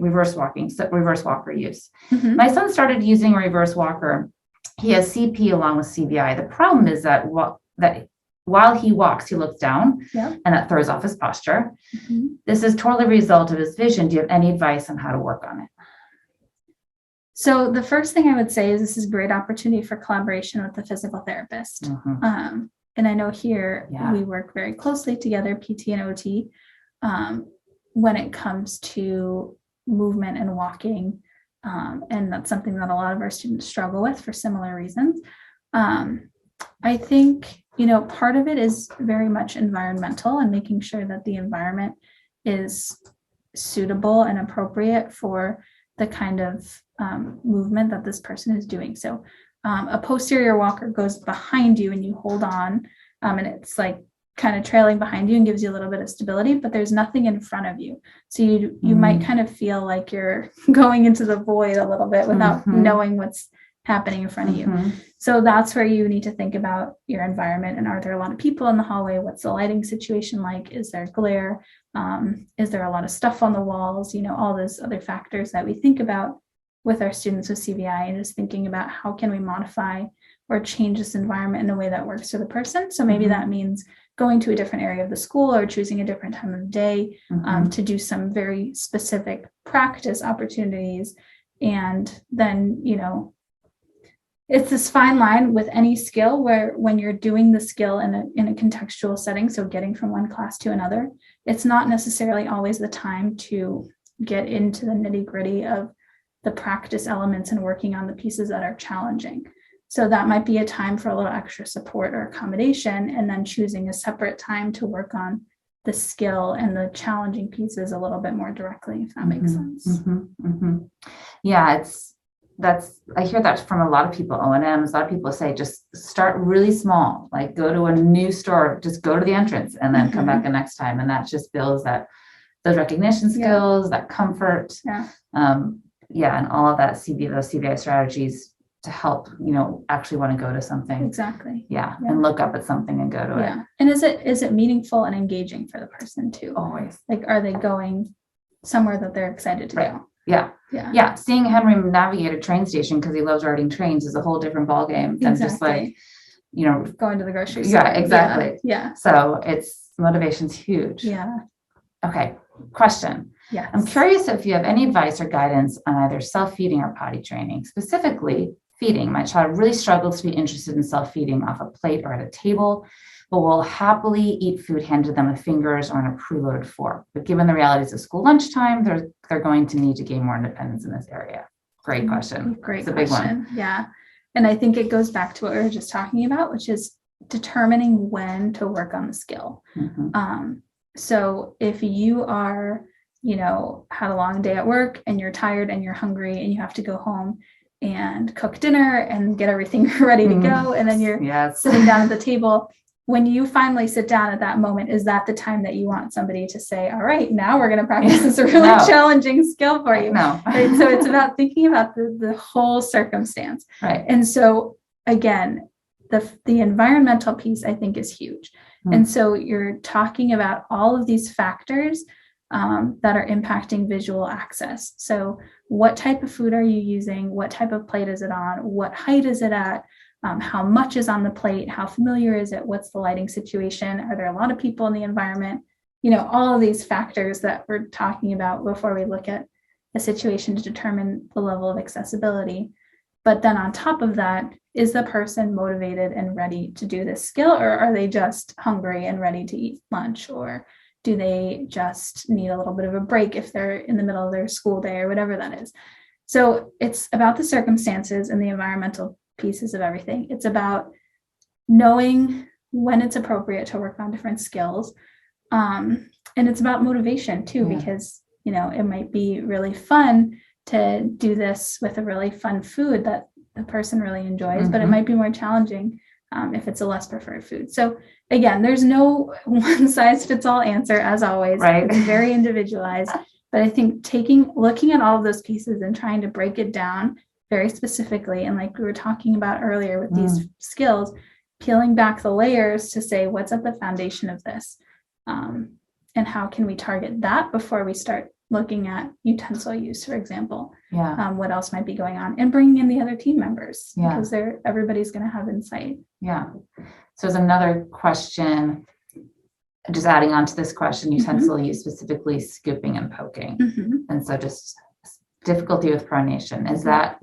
reverse walking. So reverse walker use. My son started using a reverse walker. He has CP along with CVI. The problem is that while he walks, he looks down, Yep. and that throws off his posture. Mhm. This is totally a result of his vision. Do you have any advice on how to work on it? So the first thing I would say is this is a great opportunity for collaboration with the physical therapist. Mhm. And I know here Yeah. we work very closely together, PT and OT, when it comes to movement and walking. And that's something that a lot of our students struggle with for similar reasons. I think, part of it is very much environmental and making sure that the environment is suitable and appropriate for the kind of movement that this person is doing. So a posterior walker goes behind you and you hold on, and it's like kind of trailing behind you and gives you a little bit of stability, but there's nothing in front of you. So you might kind of feel like you're going into the void a little bit without knowing what's happening in front of you. So that's where you need to think about your environment. And are there a lot of people in the hallway? What's the lighting situation like? Is there glare? Is there a lot of stuff on the walls? All those other factors that we think about with our students with CVI, and just thinking about how can we modify or change this environment in a way that works for the person. So maybe that means going to a different area of the school or choosing a different time of day to do some very specific practice opportunities. And then, it's this fine line with any skill where when you're doing the skill in a contextual setting, so getting from one class to another, it's not necessarily always the time to get into the nitty-gritty of the practice elements and working on the pieces that are challenging. So that might be a time for a little extra support or accommodation, and then choosing a separate time to work on the skill and the challenging pieces a little bit more directly, if that makes sense. Yeah, I hear that from a lot of people, O&Ms. A lot of people say, just start really small, like go to a new store, just go to the entrance and then come back the next time. And that just builds those recognition skills, that comfort. And all of that those CVI strategies to help, actually want to go to something. Exactly. And look up at something and go to it. And is it meaningful and engaging for the person too? Always. Like, are they going somewhere that they're excited to go? Seeing Henry navigate a train station because he loves riding trains is a whole different ballgame than just like, going to the grocery store. Exactly. So motivation's huge. Okay. Question. Yes. I'm curious if you have any advice or guidance on either self-feeding or potty training. Specifically, feeding. My child really struggles to be interested in self-feeding off a plate or at a table, but will happily eat food handed to them with fingers or on a preloaded fork. But given the realities of school lunchtime, they're going to need to gain more independence in this area. Great question. Great it's question. A big one. Yeah. And I think it goes back to what we were just talking about, which is determining when to work on the skill. So if you are, had a long day at work and you're tired and you're hungry and you have to go home and cook dinner and get everything ready to go, and then you're sitting down at the table, when you finally sit down at that moment, is that the time that you want somebody to say, all right, now we're going to practice this really challenging skill for you? No. Right? So it's about thinking about the whole circumstance. Right. And so again, the environmental piece, I think, is huge. And so you're talking about all of these factors that are impacting visual access. So what type of food are you using? What type of plate is it on? What height is it at? How much is on the plate? How familiar is it? What's the lighting situation? Are there a lot of people in the environment? All of these factors that we're talking about before we look at a situation to determine the level of accessibility. But then on top of that, is the person motivated and ready to do this skill, or are they just hungry and ready to eat lunch? Or do they just need a little bit of a break if they're in the middle of their school day or whatever that is? So it's about the circumstances and the environmental pieces of everything. It's about knowing when it's appropriate to work on different skills. And it's about motivation too, because, it might be really fun to do this with a really fun food that the person really enjoys, but it might be more challenging if it's a less preferred food. So again, there's no one size fits all answer, as always. Right. It's very individualized. But I think looking at all of those pieces and trying to break it down very specifically, and like we were talking about earlier with these skills, peeling back the layers to say what's at the foundation of this, and how can we target that before we start looking at utensil use, for example. What else might be going on, and bringing in the other team members because everybody's going to have insight. So there's another question, just adding on to this question, utensil use, specifically scooping and poking. And so just difficulty with pronation. Is that,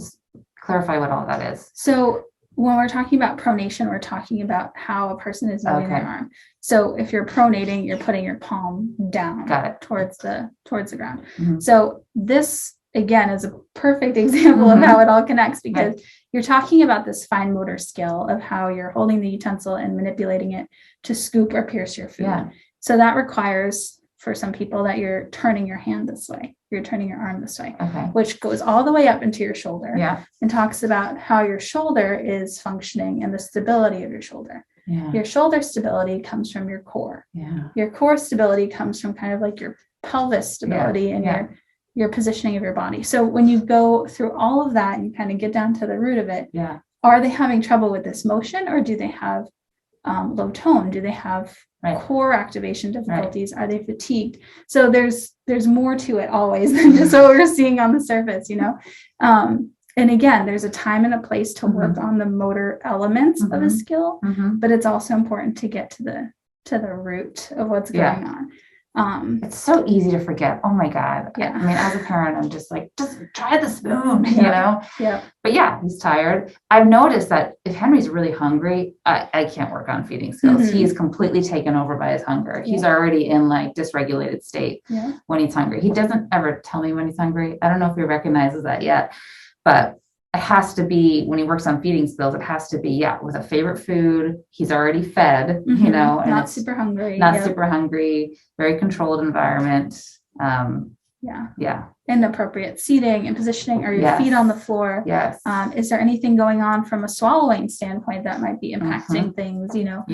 clarify what all that is? So when we're talking about pronation, we're talking about how a person is moving their arm. So if you're pronating, you're putting your palm down towards the ground. So this, again, is a perfect example of how it all connects, because you're talking about this fine motor skill of how you're holding the utensil and manipulating it to scoop or pierce your food. So that requires, for some people, that you're turning your hand this way, you're turning your arm this way, which goes all the way up into your shoulder and talks about how your shoulder is functioning and the stability of your shoulder. Your shoulder stability comes from your core. Your core stability comes from kind of like your pelvis stability and your positioning of your body. So when you go through all of that and you kind of get down to the root of it, are they having trouble with this motion, or do they have low tone? Do they have core activation difficulties? Are they fatigued? So there's more to it always than just what we're seeing on the surface, you know? And again, there's a time and a place to work on the motor elements of a skill, but it's also important to get to the root of what's going on. It's so easy to forget. Oh my God. I mean, as a parent, I'm just like, just try the spoon, you know? But he's tired. I've noticed that if Henry's really hungry, I can't work on feeding skills. He's completely taken over by his hunger. He's already in like dysregulated state when he's hungry. He doesn't ever tell me when he's hungry. I don't know if he recognizes that yet, but it has to be, when he works on feeding skills, it has to be, with a favorite food. He's already fed, you know, and not super hungry, super hungry, very controlled environment. And appropriate seating and positioning. Are your feet on the floor? Is there anything going on from a swallowing standpoint that might be impacting things, you know?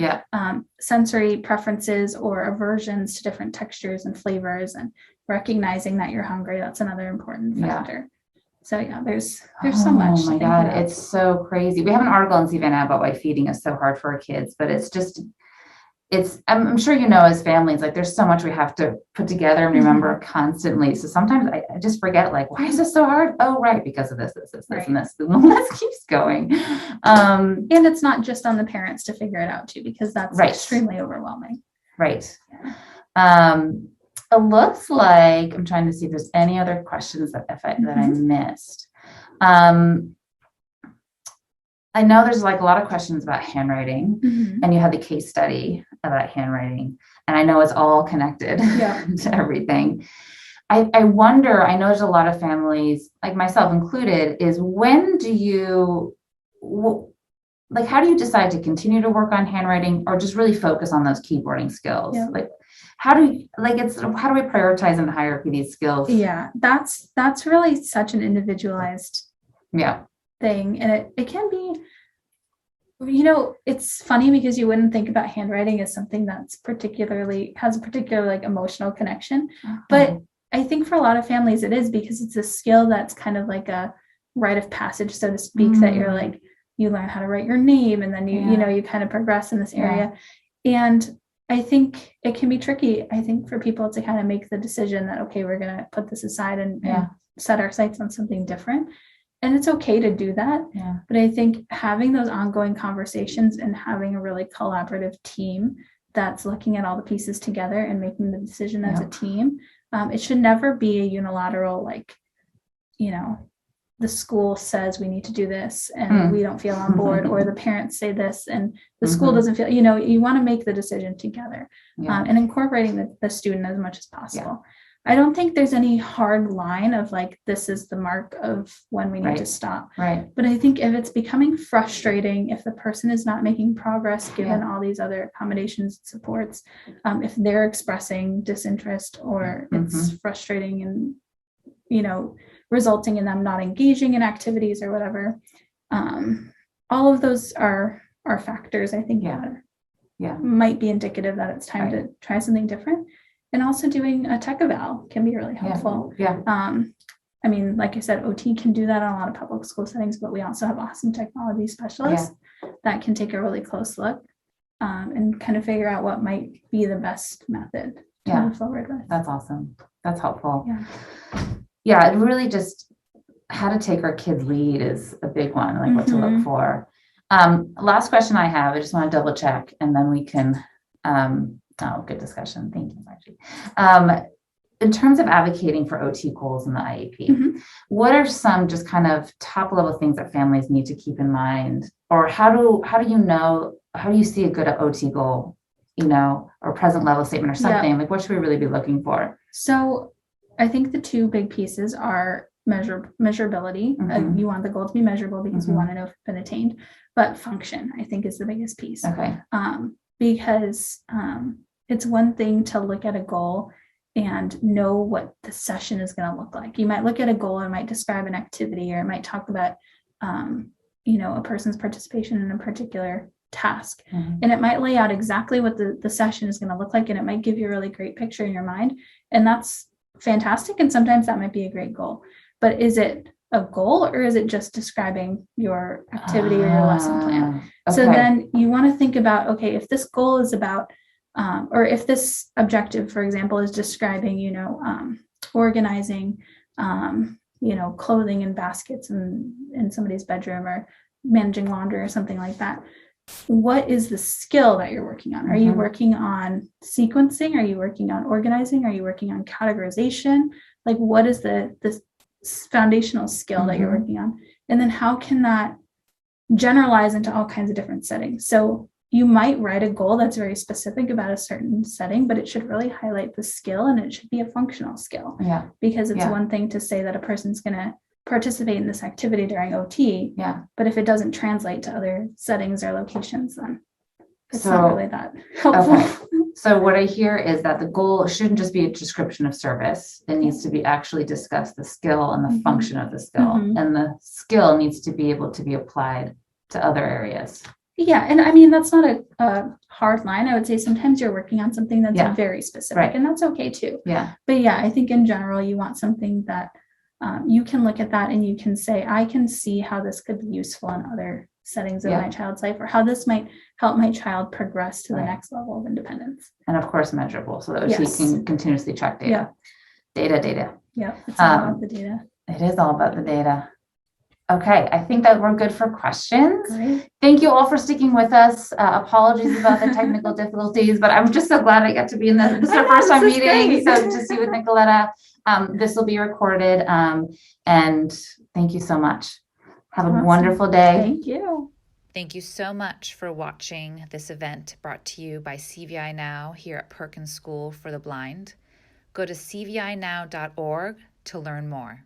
Sensory preferences or aversions to different textures and flavors, and recognizing that you're hungry. That's another important factor. So there's so much. Oh my God, it's so crazy. We have an article in CVI Now about why feeding is so hard for our kids, but I'm sure, you know, as families, like there's so much we have to put together and remember constantly. So sometimes I just forget, like, why is this so hard? Oh, right, because of this, and this. And the list keeps going. And it's not just on the parents to figure it out too, because that's extremely overwhelming. It looks like, I'm trying to see if there's any other questions that I missed. I know there's like a lot of questions about handwriting, and you had the case study about handwriting, and I know it's all connected to everything. I wonder, I know there's a lot of families, like myself included, is when do you, like, how do you decide to continue to work on handwriting or just really focus on those keyboarding skills? Like, how do we prioritize in the hierarchy of these skills? That's really such an individualized thing. And it can be, you know, it's funny because you wouldn't think about handwriting as something that's has a particular like emotional connection. But I think for a lot of families it is, because it's a skill that's kind of like a rite of passage, so to speak, that you're like, you learn how to write your name, and then you know, you kind of progress in this area. And I think it can be tricky, I think, for people to kind of make the decision that, okay, we're going to put this aside and set our sights on something different. And it's okay to do that. But I think having those ongoing conversations and having a really collaborative team that's looking at all the pieces together and making the decision as a team, it should never be a unilateral, like, you know, the school says we need to do this and we don't feel on board, or the parents say this and the school doesn't feel, you know, you want to make the decision together, and incorporating the student as much as possible. I don't think there's any hard line of like, this is the mark of when we need to stop. But I think if it's becoming frustrating, if the person is not making progress, given all these other accommodations and supports, if they're expressing disinterest, or it's frustrating and, you know, resulting in them not engaging in activities or whatever. All of those are factors, I think, that might be indicative that it's time to try something different. And also doing a tech eval can be really helpful. I mean, like I said, OT can do that in a lot of public school settings, but we also have awesome technology specialists that can take a really close look, and kind of figure out what might be the best method to move forward with. That's awesome. That's helpful. It really just, how to take our kids' lead is a big one, like what to look for. Last question I have, I just want to double check and then we can, good discussion. Thank you, Margie. In terms of advocating for OT goals in the IEP, what are some just kind of top level things that families need to keep in mind? Or how do you see a good OT goal, or present level statement or something? Like what should we really be looking for? So I think the two big pieces are measurability. You want the goal to be measurable because we want to know if it's been attained, but function, I think, is the biggest piece. Okay. Because it's one thing to look at a goal and know what the session is going to look like. You might look at a goal and might describe an activity, or it might talk about, a person's participation in a particular task. And it might lay out exactly what the session is going to look like. And it might give you a really great picture in your mind. And that's fantastic. And sometimes that might be a great goal. But is it a goal, or is it just describing your activity or your lesson plan? Okay. So then you want to think about, okay, if this goal is about, or if this objective, for example, is describing, organizing, clothing in baskets in somebody's bedroom, or managing laundry or something like that. What is the skill that you're working on? Are you working on sequencing? Are you working on organizing? Are you working on categorization? Like, what is the foundational skill that you're working on? And then how can that generalize into all kinds of different settings? So you might write a goal that's very specific about a certain setting, but it should really highlight the skill, and it should be a functional skill. Yeah. Because it's one thing to say that a person's going to participate in this activity during OT. Yeah. But if it doesn't translate to other settings or locations, then it's not really that helpful. Okay. So what I hear is that the goal shouldn't just be a description of service. It needs to be actually discuss the skill and the function of the skill. And the skill needs to be able to be applied to other areas. Yeah. And I mean, that's not a hard line. I would say sometimes you're working on something that's very specific, and that's okay too. Yeah. But yeah, I think in general, you want something that you can look at that and you can say, I can see how this could be useful in other settings of my child's life, or how this might help my child progress to the next level of independence. And of course, measurable, so that OT can continuously track data. Data. Yeah, it's all about the data. It is all about the data. Okay, I think that we're good for questions. Great. Thank you all for sticking with us. Apologies about the technical difficulties, but I'm just so glad I got to be in this. This is our first time meeting, so to see with Nikoletta. This will be recorded, and thank you so much. Have a wonderful day. Thank you. Thank you so much for watching this event brought to you by CVI Now here at Perkins School for the Blind. Go to cvinow.org to learn more.